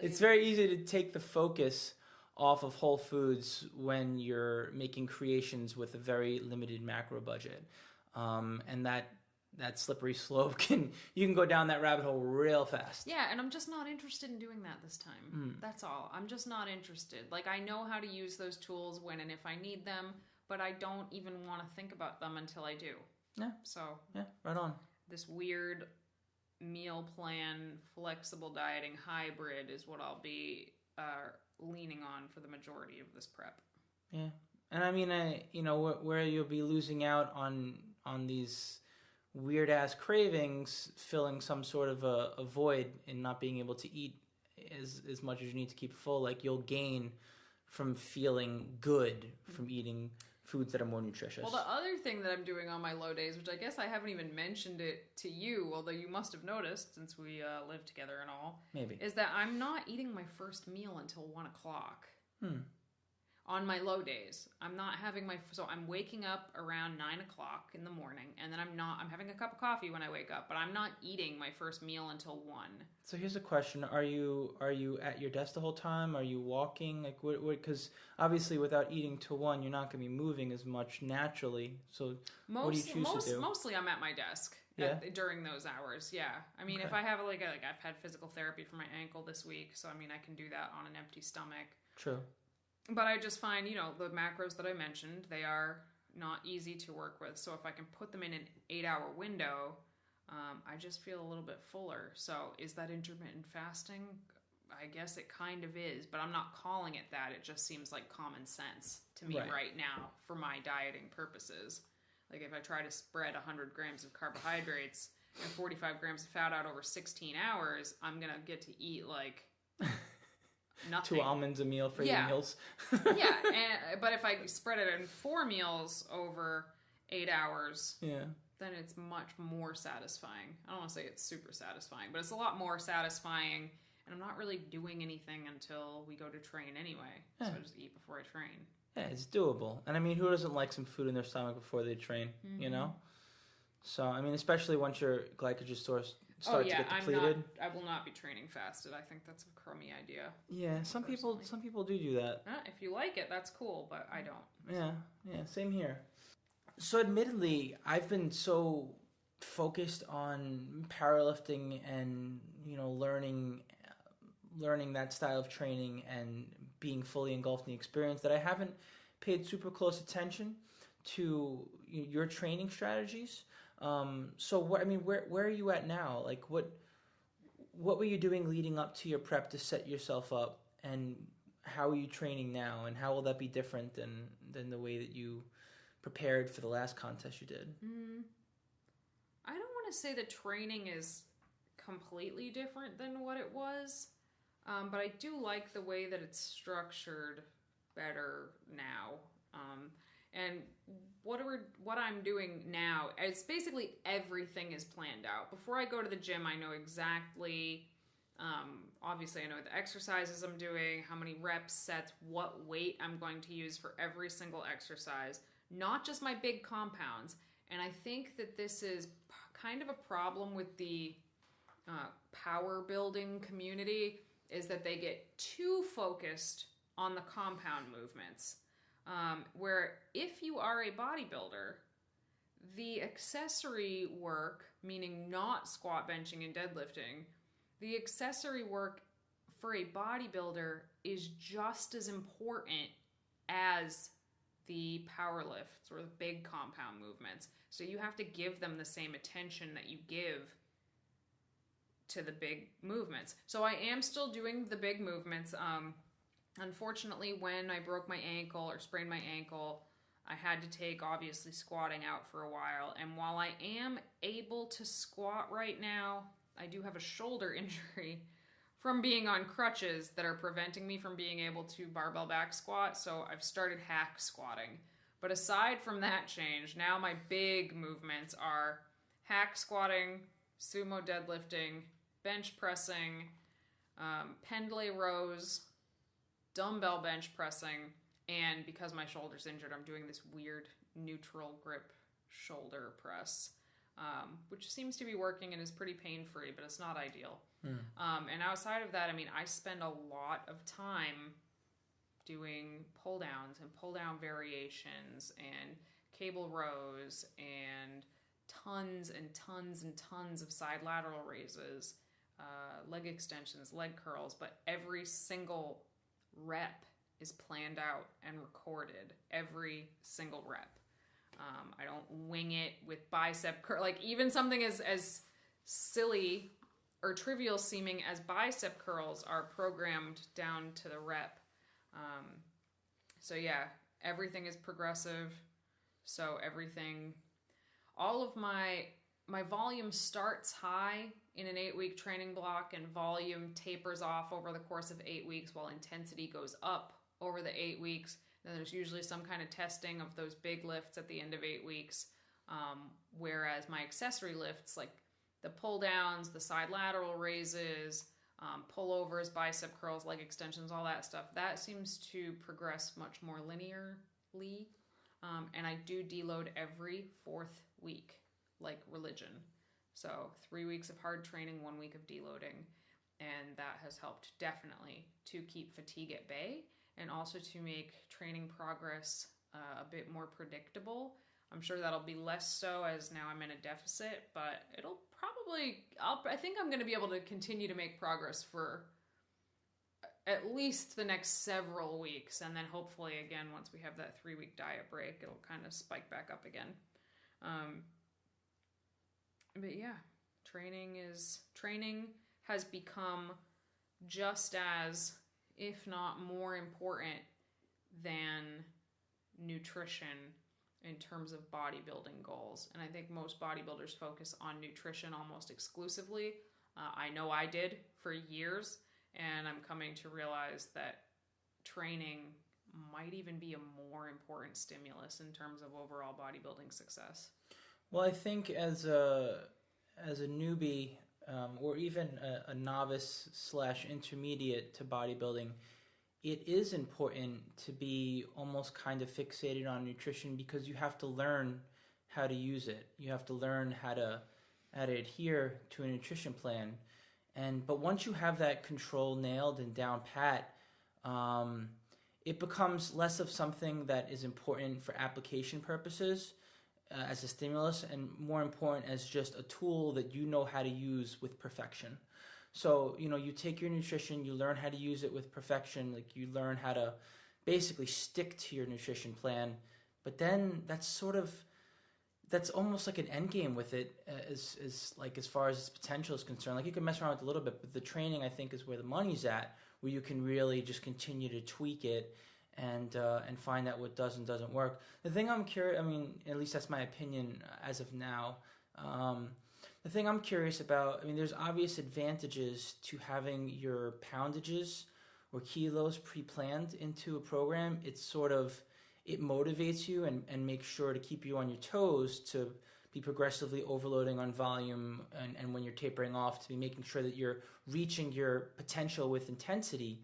It's very easy to take the focus off of whole foods when you're making creations with a very limited macro budget. And that slippery slope you can go down that rabbit hole real fast. Yeah, and I'm just not interested in doing that this time. That's all. I'm just not interested. Like, I know how to use those tools when and if I need them, but I don't even want to think about them until I do. Yeah. So, yeah, right on. This weird meal plan, flexible dieting hybrid is what I'll be leaning on for the majority of this prep. Yeah. And I mean, where you'll be losing out on these weird ass cravings, filling some sort of a void in not being able to eat as much as you need to keep full. Like, you'll gain from feeling good from eating foods that are more nutritious. Well, the other thing that I'm doing on my low days, which I guess I haven't even mentioned it to you, although you must have noticed since we live together and all, maybe, is that I'm not eating my first meal until 1 o'clock. On my low days. I'm not having so I'm waking up around 9 o'clock in the morning, and then I'm having a cup of coffee when I wake up, but I'm not eating my first meal until 1. So here's a question. Are you at your desk the whole time? Are you walking? Like, what, because obviously without eating till 1, you're not going to be moving as much naturally. So what do you choose to do? Mostly I'm at my desk during those hours, yeah. I mean, if I have, I've had physical therapy for my ankle this week, so I mean, I can do that on an empty stomach. True. But I just find, the macros that I mentioned, they are not easy to work with. So if I can put them in an 8-hour window, I just feel a little bit fuller. So is that intermittent fasting? I guess it kind of is, but I'm not calling it that. It just seems like common sense to me right now for my dieting purposes. Like, if I try to spread 100 grams of carbohydrates and 45 grams of fat out over 16 hours, I'm going to get to eat like... nothing. 2 almonds a meal for your meals. Yeah, but if I spread it in 4 meals over 8 hours, then it's much more satisfying. I don't want to say it's super satisfying, but it's a lot more satisfying, and I'm not really doing anything until we go to train anyway. So I just eat before I train. Yeah, it's doable. And I mean, who doesn't like some food in their stomach before they train, So, I mean, especially once your glycogen stores start to get depleted. I will not be training fasted. I think that's a crummy idea. Yeah, some people do that. If you like it, that's cool, but I don't. Yeah, same here. So admittedly, I've been so focused on powerlifting and, learning that style of training and being fully engulfed in the experience that I haven't paid super close attention to your training strategies. So where are you at now? Like, what were you doing leading up to your prep to set yourself up, and how are you training now, and how will that be different than the way that you prepared for the last contest you did? I don't want to say the training is completely different than what it was, but I do like the way that it's structured better now. And what I'm doing now, it's basically everything is planned out. Before I go to the gym, I know exactly, obviously I know the exercises I'm doing, how many reps, sets, what weight I'm going to use for every single exercise, not just my big compounds. And I think that this is kind of a problem with the power building community, is that they get too focused on the compound movements. Where if you are a bodybuilder, the accessory work, meaning not squat, benching, and deadlifting, the accessory work for a bodybuilder is just as important as the power lifts or the big compound movements. So you have to give them the same attention that you give to the big movements. So I am still doing the big movements. Unfortunately, when I broke my ankle or sprained my ankle, I had to take, obviously, squatting out for a while. And while I am able to squat right now, I do have a shoulder injury from being on crutches that are preventing me from being able to barbell back squat. So I've started hack squatting. But aside from that change, now my big movements are hack squatting, sumo deadlifting, bench pressing, pendlay rows, dumbbell bench pressing, and because my shoulder's injured, I'm doing this weird neutral grip shoulder press, which seems to be working and is pretty pain-free, but it's not ideal. And outside of that, I mean, I spend a lot of time doing pull downs and pull down variations and cable rows and tons and tons and tons of side lateral raises, leg extensions, leg curls, but every single rep is planned out and recorded. Every single rep. I don't wing it with bicep curl. Like even something as silly or trivial seeming as bicep curls are programmed down to the rep. So yeah, everything is progressive. So everything, all of my volume starts high in an 8-week training block, and volume tapers off over the course of 8 weeks while intensity goes up over the 8 weeks. Then there's usually some kind of testing of those big lifts at the end of 8 weeks. Whereas my accessory lifts, like the pull downs, the side lateral raises, pullovers, bicep curls, leg extensions, all that stuff, that seems to progress much more linearly. And I do deload every 4th week, like religion. So 3 weeks of hard training, 1 week of deloading. And that has helped definitely to keep fatigue at bay and also to make training progress a bit more predictable. I'm sure that'll be less so as now I'm in a deficit, but it'll probably, I think I'm going to be able to continue to make progress for at least the next several weeks. And then hopefully again, once we have that 3-week diet break, it'll kind of spike back up again. But yeah, training has become just as, if not more important than nutrition in terms of bodybuilding goals. And I think most bodybuilders focus on nutrition almost exclusively. I know I did for years, and I'm coming to realize that training might even be a more important stimulus in terms of overall bodybuilding success. Well, I think as a newbie, or even a novice / intermediate to bodybuilding, it is important to be almost kind of fixated on nutrition because you have to learn how to use it. You have to learn how to adhere to a nutrition plan. But once you have that control nailed and down pat, it becomes less of something that is important for application purposes as a stimulus, and more important as just a tool that you know how to use with perfection. So, you take your nutrition, you learn how to use it with perfection, like you learn how to basically stick to your nutrition plan, but then that's almost like an end game with it as far as its potential is concerned. Like you can mess around with it a little bit, but the training I think is where the money's at, where you can really just continue to tweak it and find out what does and doesn't work. The thing I'm curious, at least that's my opinion as of now. The thing I'm curious about, there's obvious advantages to having your poundages or kilos pre-planned into a program. It motivates you and makes sure to keep you on your toes to be progressively overloading on volume and when you're tapering off to be making sure that you're reaching your potential with intensity.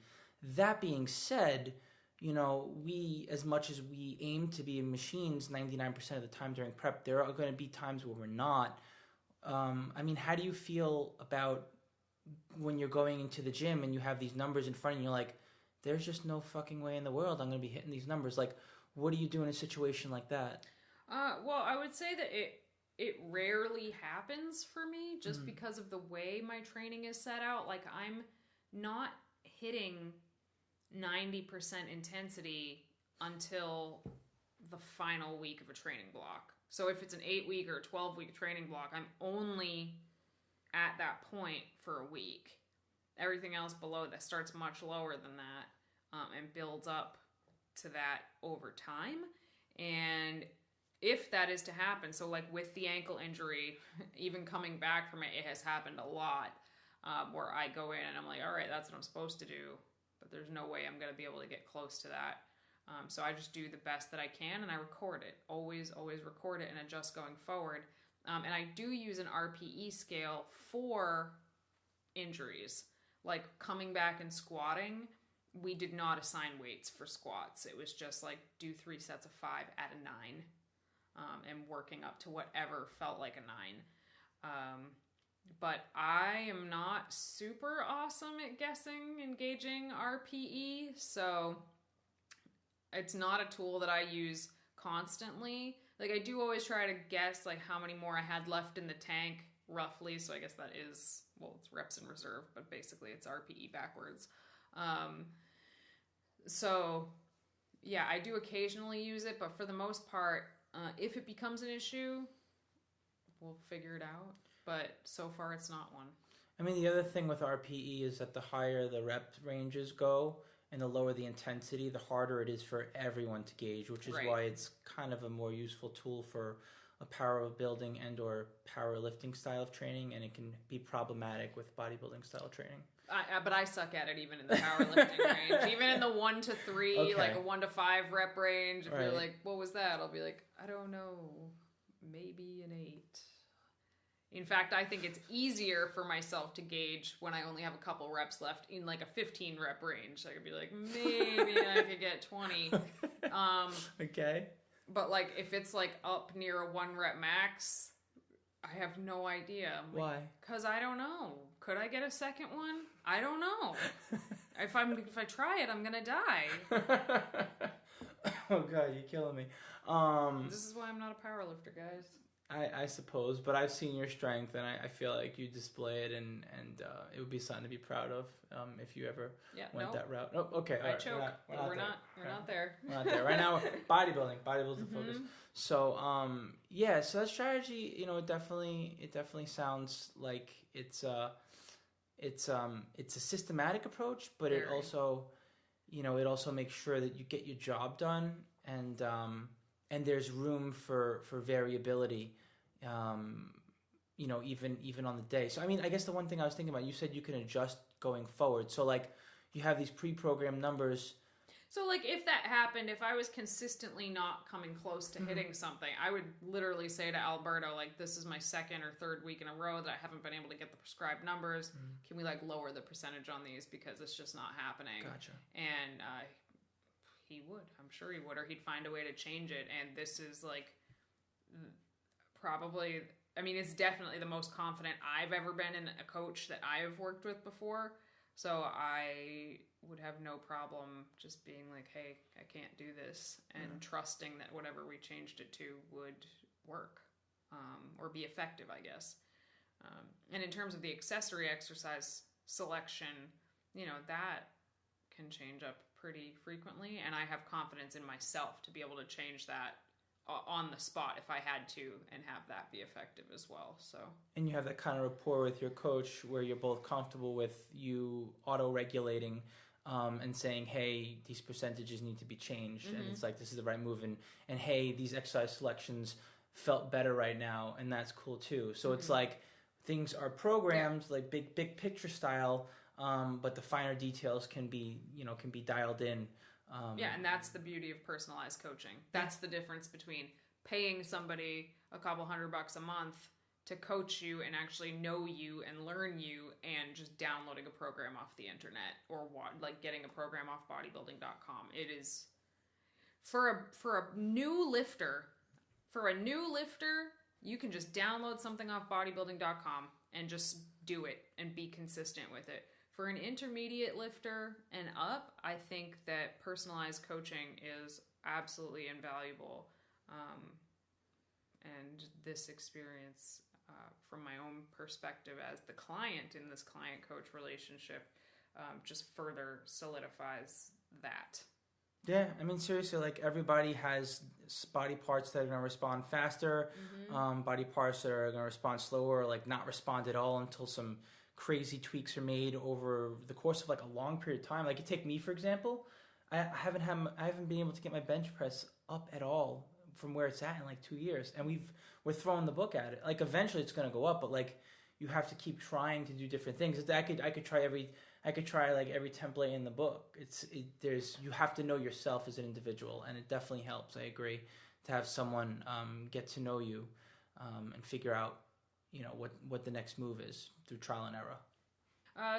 That being said, we, as much as we aim to be machines 99% of the time during prep, there are going to be times where we're not. How do you feel about when you're going into the gym and you have these numbers in front of you, you're like, there's just no fucking way in the world I'm going to be hitting these numbers. Like, what do you do in a situation like that? Well, I would say that it rarely happens for me just because of the way my training is set out. Like, I'm not hitting 90% intensity until the final week of a training block. So if it's an 8-week or 12-week training block, I'm only at that point for a week. Everything else below that starts much lower than that and builds up to that over time. And if that is to happen, so like with the ankle injury, even coming back from it, it has happened a lot where I go in and I'm like, all right, that's what I'm supposed to do, but there's no way I'm going to be able to get close to that. So I just do the best that I can and I record it. Always record it and adjust going forward. And I do use an RPE scale for injuries, like coming back and squatting. we did not assign weights for squats. It was just like do 3 sets of 5 at a 9, and working up to whatever felt like a 9. But I am not super awesome at guessing and gauging RPE, so it's not a tool that I use constantly. Like, I do always try to guess like how many more I had left in the tank roughly, so I guess that is, well, it's reps in reserve, but basically it's RPE backwards. So yeah, I do occasionally use it, but for the most part, if it becomes an issue, we'll figure it out. But so far, it's not one. I mean, the other thing with RPE is that the higher the rep ranges go and the lower the intensity, the harder it is for everyone to gauge, which is why it's kind of a more useful tool for a power building and or powerlifting style of training, and it can be problematic with bodybuilding style training. But I suck at it even in the powerlifting range. Even in the 1 to 3, like a 1 to 5 rep range. If you're like, what was that? I'll be like, I don't know. Maybe an 8. In fact, I think it's easier for myself to gauge when I only have a couple reps left in like a 15 rep range. I could be like, maybe I could get 20. Okay. But like if it's like up near a 1 rep max, I have no idea. Why? Because I don't know. Could I get a second one? I don't know. If I try it, I'm gonna die. Oh God, you're killing me. This is why I'm not a powerlifter, guys. I suppose, but I've seen your strength, and I feel like you display it, and it would be something to be proud of if you ever went that route. Oh, okay. I choke. We're not there. We're not there right now. Bodybuilding's the focus. So so that strategy, it definitely sounds like it's a systematic approach, but it also makes sure that you get your job done, and there's room for variability, even on the day. So, I mean, I guess the one thing I was thinking about, you said you can adjust going forward. So, like, you have these pre-programmed numbers. So, like, if that happened, if I was consistently not coming close to hitting something, I would literally say to Alberto, like, this is my 2nd or 3rd week in a row that I haven't been able to get the prescribed numbers. Can we, like, lower the percentage on these because it's just not happening? Gotcha. And he would. I'm sure he would, or he'd find a way to change it. And this is like probably, I mean, it's definitely the most confident I've ever been in a coach that I have worked with before. So I would have no problem just being like, hey, I can't do this, and trusting that whatever we changed it to would work or be effective, I guess. And in terms of the accessory exercise selection, that can change up pretty frequently, and I have confidence in myself to be able to change that on the spot if I had to, and have that be effective as well. So, and you have that kind of rapport with your coach where you're both comfortable with you auto-regulating and saying, hey, these percentages need to be changed, and it's like, this is the right move, and hey, these exercise selections felt better right now, and that's cool too. So it's like things are programmed like big picture style, but the finer details can be dialed in. And that's the beauty of personalized coaching. That's the difference between paying somebody a couple $100 a month to coach you and actually know you and learn you, and just downloading a program off the internet, or like getting a program off bodybuilding.com. It is for a new lifter. For a new lifter, you can just download something off bodybuilding.com and just do it and be consistent with it. For an intermediate lifter and up, I think that personalized coaching is absolutely invaluable. And this experience, from my own perspective as the client in this client-coach relationship, just further solidifies that. Yeah, I mean, seriously, like, everybody has body parts that are going to respond faster, body parts that are going to respond slower, or like not respond at all until some crazy tweaks are made over the course of like a long period of time. Like, you take me, for example, I haven't been able to get my bench press up at all from where it's at in like 2 years, and we're throwing the book at it. Like, eventually it's going to go up, but like, you have to keep trying to do different things. I could try like every template in the book. You have to know yourself as an individual, and it definitely helps. I agree, to have someone get to know you and figure out what the next move is through trial and error.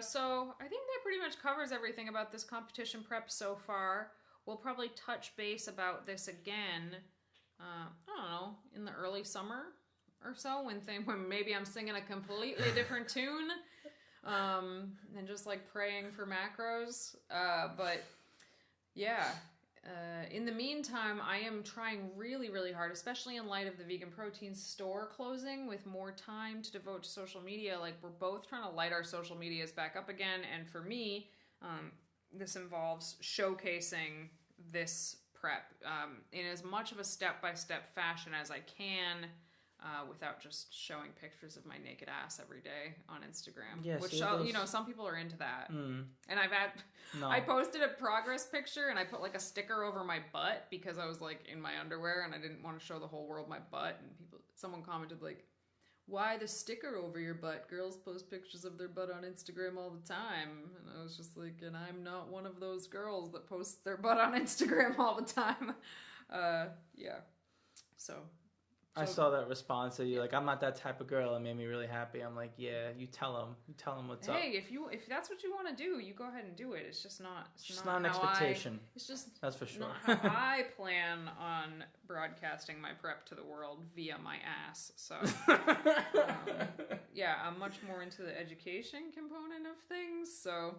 So I think that pretty much covers everything about this competition prep so far. We'll probably touch base about this again, I don't know, in the early summer or so when maybe I'm singing a completely different tune and just like praying for macros. But yeah. In the meantime, I am trying really, really hard, especially in light of the VeganProteins store closing, with more time to devote to social media. Like, we're both trying to light our social medias back up again, and for me, this involves showcasing this prep in as much of a step-by-step fashion as I can, without just showing pictures of my naked ass every day on Instagram. Yeah, which, some people are into that. And I posted a progress picture and I put like a sticker over my butt because I was like in my underwear and I didn't want to show the whole world my butt. And someone commented like, why the sticker over your butt? Girls post pictures of their butt on Instagram all the time. And I was just like, and I'm not one of those girls that posts their butt on Instagram all the time. Yeah. So I saw that response of you, like, I'm not that type of girl. It made me really happy. I'm like, yeah, you tell them what's up. Hey, if that's what you want to do, you go ahead and do it. It's just not an expectation. It's just that's for sure. Not how I plan on broadcasting my prep to the world via my ass. So, yeah, I'm much more into the education component of things. So,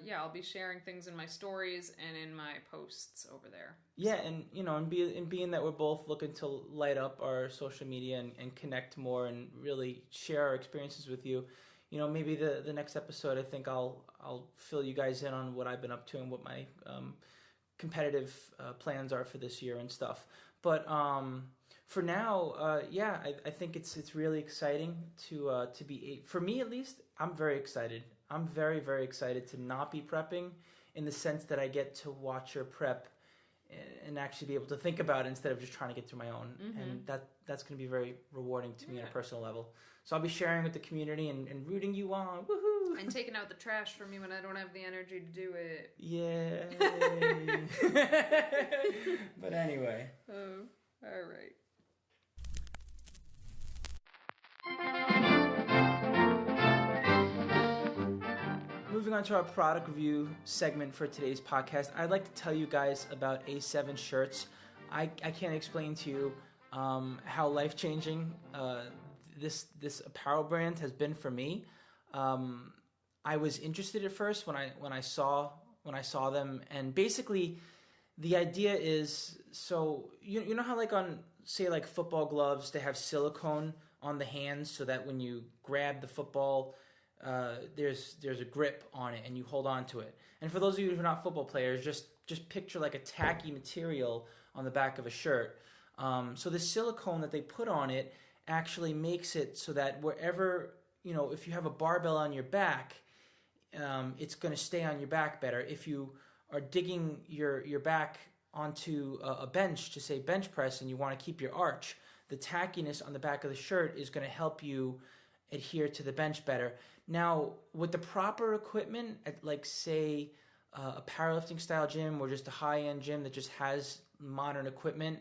yeah, I'll be sharing things in my stories and in my posts over there. Yeah, and being that we're both looking to light up our social media and connect more and really share our experiences with you, maybe the next episode, I think I'll fill you guys in on what I've been up to and what my competitive plans are for this year and stuff. But for now, yeah, I think it's really exciting to be for me at least. I'm very excited. I'm very, very excited to not be prepping in the sense that I get to watch your prep and actually be able to think about it instead of just trying to get through my own. Mm-hmm. And that's going to be very rewarding to me on a personal level. So I'll be sharing with the community and rooting you on. Woohoo! And taking out the trash for me when I don't have the energy to do it. Yeah. But anyway. Oh, all right. Moving on to our product review segment for today's podcast, I'd like to tell you guys about A7 shirts. I can't explain to you how life-changing this apparel brand has been for me. I was interested at first when I saw them, and basically the idea is, so you know how like on say like football gloves they have silicone on the hands so that when you grab the football, there's a grip on it and you hold on to it. And for those of you who are not football players, just picture like a tacky material on the back of a shirt. So the silicone that they put on it actually makes it so that wherever, if you have a barbell on your back, it's going to stay on your back better. If you are digging your back onto a bench to say bench press and you want to keep your arch, the tackiness on the back of the shirt is going to help you adhere to the bench better. Now, with the proper equipment at like say a powerlifting style gym or just a high-end gym that just has modern equipment,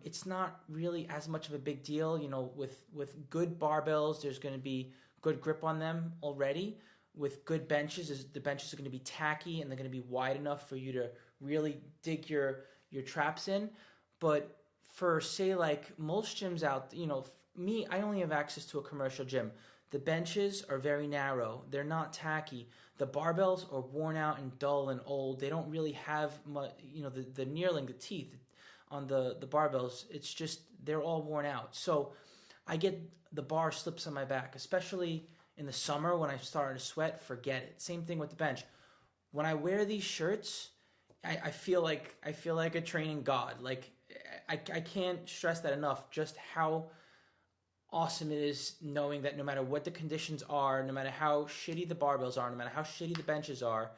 it's not really as much of a big deal. With good barbells, there's going to be good grip on them already. With good benches, the benches are going to be tacky and they're going to be wide enough for you to really dig your traps in. But for say like most gyms out, me, I only have access to a commercial gym. The benches are very narrow. They're not tacky. The barbells are worn out and dull and old. They don't really have much, the knurling, the teeth on the barbells. It's just, they're all worn out. So I get the bar slips on my back, especially in the summer when I started to sweat, forget it. Same thing with the bench. When I wear these shirts, I feel like a training god. Like I can't stress that enough, just how awesome it is knowing that no matter what the conditions are, no matter how shitty the barbells are, no matter how shitty the benches are,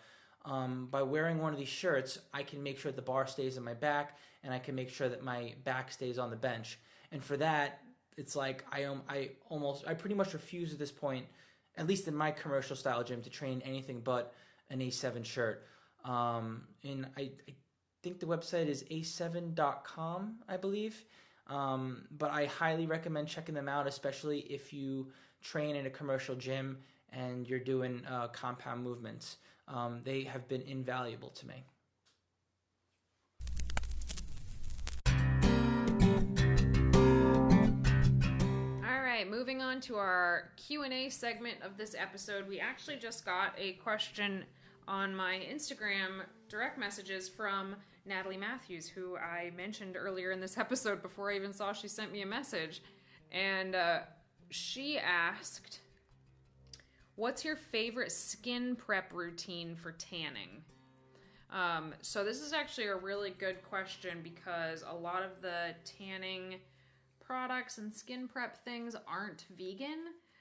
by wearing one of these shirts, I can make sure the bar stays on my back and I can make sure that my back stays on the bench. And for that, it's like I pretty much refuse at this point, at least in my commercial style gym, to train anything but an A7 shirt. And I think the website is a7.com, I believe. But I highly recommend checking them out, especially if you train in a commercial gym and you're doing compound movements. They have been invaluable to me. Moving on to our Q&A segment of this episode, we actually just got a question on my Instagram direct messages from Natalie Matthews, who I mentioned earlier in this episode before I even saw she sent me a message. And she asked, what's your favorite skin prep routine for tanning? So this is actually a really good question because a lot of the tanning products and skin prep things aren't vegan.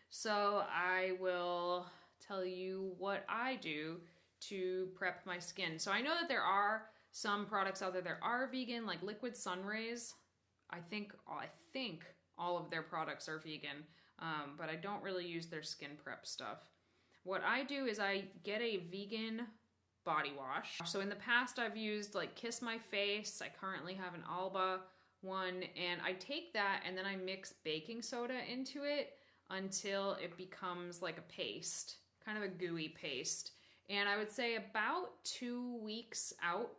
So I will tell you what I do to prep my skin. So I know that there are some products out there that are vegan, like Liquid Sun Rays. I think all of their products are vegan, but I don't really use their skin prep stuff. What I do is I get a vegan body wash. So in the past I've used like Kiss My Face. I currently have an Alba one, and I take that and then I mix baking soda into it until it becomes like a paste, kind of a gooey paste. And I would say about 2 weeks out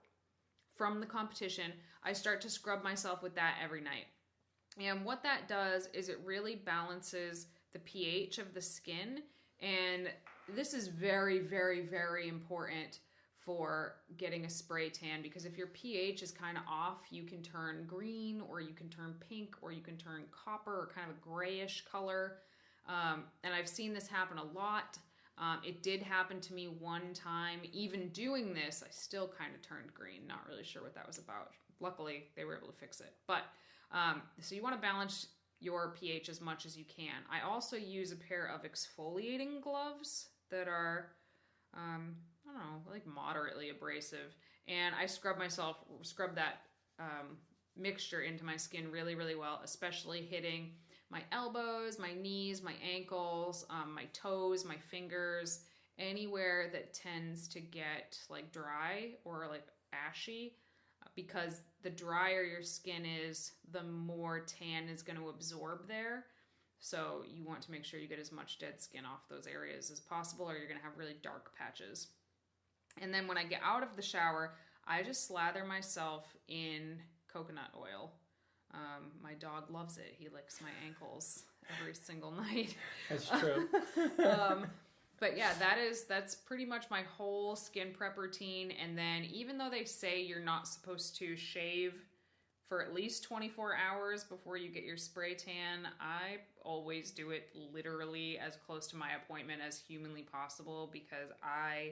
from the competition, I start to scrub myself with that every night. And what that does is it really balances the pH of the skin. And this is very, very, very important for getting a spray tan, because if your pH is kind of off, you can turn green, or you can turn pink, or you can turn copper, or kind of a grayish color. And I've seen this happen a lot. It did happen to me one time. Even doing this, I still kind of turned green. Not really sure what that was about. Luckily, they were able to fix it. But so you want to balance your pH as much as you can. I also use a pair of exfoliating gloves that are I don't know, like moderately abrasive. And I scrub that mixture into my skin really, really well, especially hitting my elbows, my knees, my ankles, my toes, my fingers, anywhere that tends to get like dry or like ashy, because the drier your skin is, the more tan is going to absorb there. So you want to make sure you get as much dead skin off those areas as possible, or you're going to have really dark patches. And then when I get out of the shower, I just slather myself in coconut oil. My dog loves it. He licks my ankles every single night. That's true. But yeah, that's pretty much my whole skin prep routine. And then even though they say you're not supposed to shave for at least 24 hours before you get your spray tan, I always do it literally as close to my appointment as humanly possible, because I'm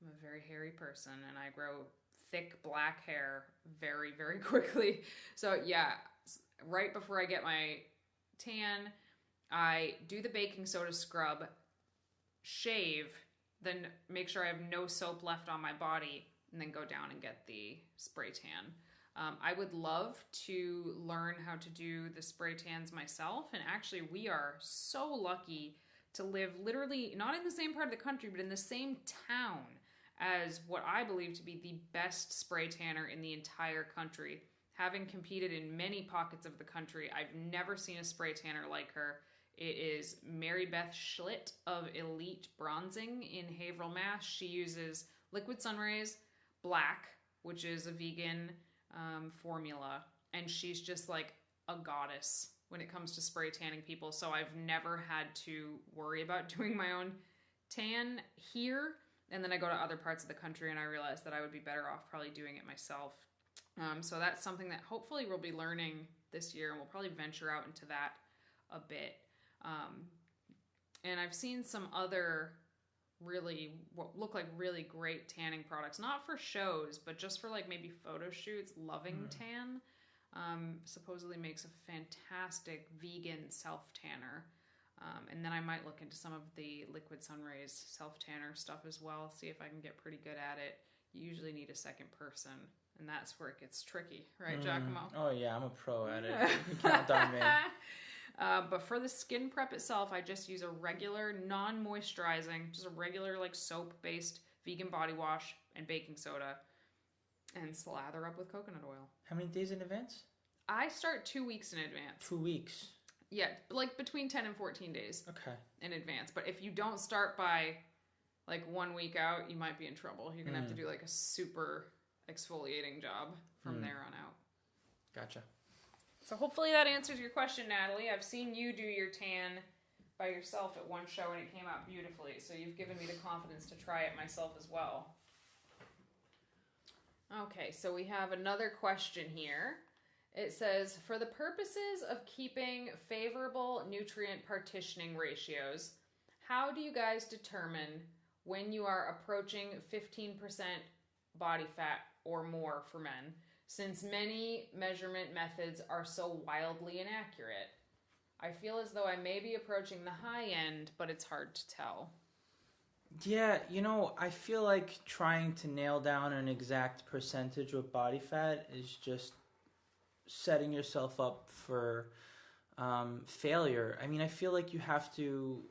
a very hairy person and I grow thick black hair very, very quickly. So yeah, right before I get my tan, I do the baking soda scrub, shave, then make sure I have no soap left on my body, and then go down and get the spray tan. I would love to learn how to do the spray tans myself, and actually we are so lucky to live literally not in the same part of the country, but in the same town as what I believe to be the best spray tanner in the entire country. Having competed in many pockets of the country, I've never seen a spray tanner like her. It is Mary Beth Schlitt of Elite Bronzing in Haverhill, Mass. She uses Liquid Sun Rays, Black, which is a vegan formula, and she's just like a goddess when it comes to spray tanning people. So I've never had to worry about doing my own tan here. And then I go to other parts of the country and I realize that I would be better off probably doing it myself. So that's something that hopefully we'll be learning this year, and we'll probably venture out into that a bit. And I've seen some other what look like really great tanning products, not for shows, but just for like maybe photo shoots. Loving Tan supposedly makes a fantastic vegan self tanner. And then I might look into some of the Liquid Sun Rays self tanner stuff as well, see if I can get pretty good at it. You usually need a second person, and that's where it gets tricky, right, Giacomo? Oh yeah, I'm a pro at it. You count on me. But for the skin prep itself, I just use a regular, non-moisturizing, just a regular like soap-based vegan body wash and baking soda, and slather up with coconut oil. How many days in advance? I start 2 weeks in advance. 2 weeks. Yeah, like between 10 and 14 days. Okay. In advance. But if you don't start by like 1 week out, you might be in trouble. You're going to have to do like a super exfoliating job from there on out. Gotcha. So hopefully that answers your question, Natalie. I've seen you do your tan by yourself at one show and it came out beautifully. So you've given me the confidence to try it myself as well. Okay, so we have another question here. It says, for the purposes of keeping favorable nutrient partitioning ratios, how do you guys determine when you are approaching 15% body fat or more for men, since many measurement methods are so wildly inaccurate? I feel as though I may be approaching the high end, but it's hard to tell. Yeah, I feel like trying to nail down an exact percentage of body fat is just setting yourself up for failure. I mean, I feel like you have to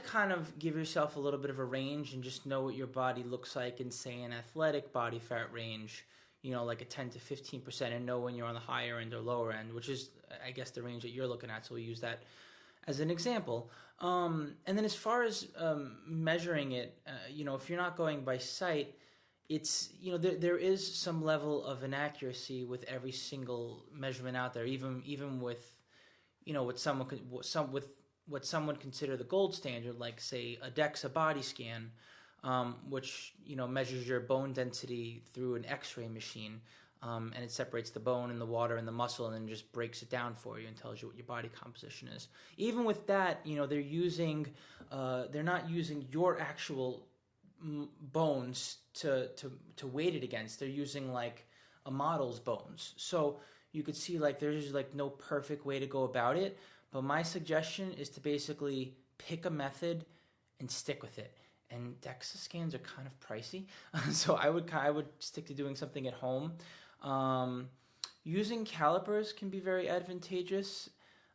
kind of give yourself a little bit of a range and just know what your body looks like in, say, an athletic body fat range, like a 10 to 15%, and know when you're on the higher end or lower end, which is, I guess, the range that you're looking at. So we'll use that as an example. And then as far as measuring it, if you're not going by sight, it's, there is some level of inaccuracy with every single measurement out there, even with, what someone would consider the gold standard, like, say, a DEXA body scan, which, measures your bone density through an x-ray machine, and it separates the bone and the water and the muscle and then just breaks it down for you and tells you what your body composition is. Even with that, they're not using your actual bones to weight it against. They're using like a model's bones. So you could see like there's like no perfect way to go about it. But my suggestion is to basically pick a method and stick with it. And DEXA scans are kind of pricey, so I would stick to doing something at home. Using calipers can be very advantageous.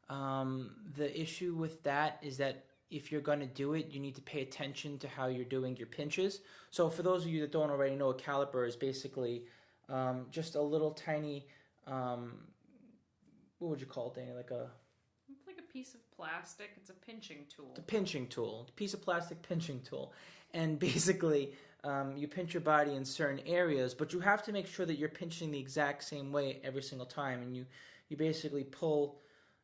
The issue with that is that if you're going to do it, you need to pay attention to how you're doing your pinches. So for those of you that don't already know, a caliper is basically just a little tiny, what would you call it, Dani? It's like a piece of plastic. It's a pinching tool. The pinching tool. Piece of plastic pinching tool. And basically, you pinch your body in certain areas, but you have to make sure that you're pinching the exact same way every single time. And you basically pull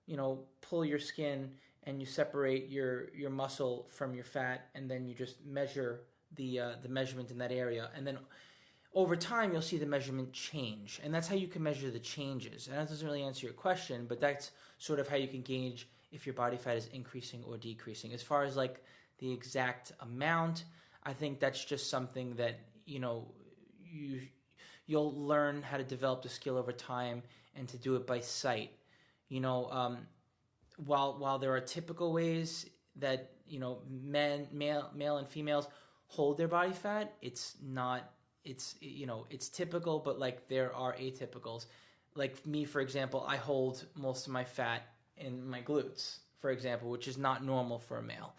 your skin and you separate your muscle from your fat, and then you just measure the measurement in that area. And then over time, you'll see the measurement change. And that's how you can measure the changes. And that doesn't really answer your question, but that's sort of how you can gauge if your body fat is increasing or decreasing. As far as like the exact amount, I think that's just something that, you'll learn how to develop the skill over time and to do it by sight. While there are typical ways that, male and females hold their body fat, it's typical, but like there are atypicals. Like me, for example, I hold most of my fat in my glutes, for example, which is not normal for a male.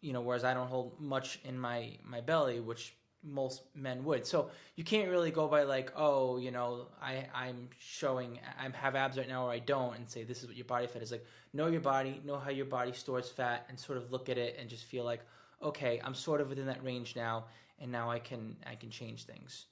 Whereas I don't hold much in my belly, which most men would. So you can't really go by like, I have abs right now or I don't, and say this is what your body fat is. Like, know your body, know how your body stores fat, and sort of look at it and just feel like, okay, I'm sort of within that range now, and now I can change things.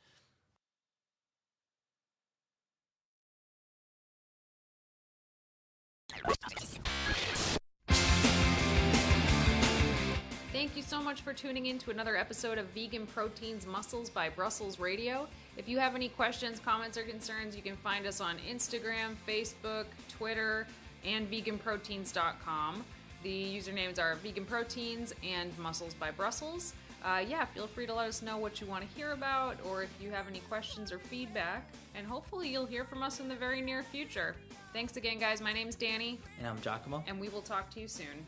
Thank you so much for tuning in to another episode of Vegan Proteins Muscles by Brussels Radio. If you have any questions, comments, or concerns, you can find us on Instagram, Facebook, Twitter, and veganproteins.com. The usernames are Vegan Proteins and Muscles by Brussels. Feel free to let us know what you want to hear about, or if you have any questions or feedback, and hopefully you'll hear from us in the very near future. Thanks again, guys. My name's Dani. And I'm Giacomo. And we will talk to you soon.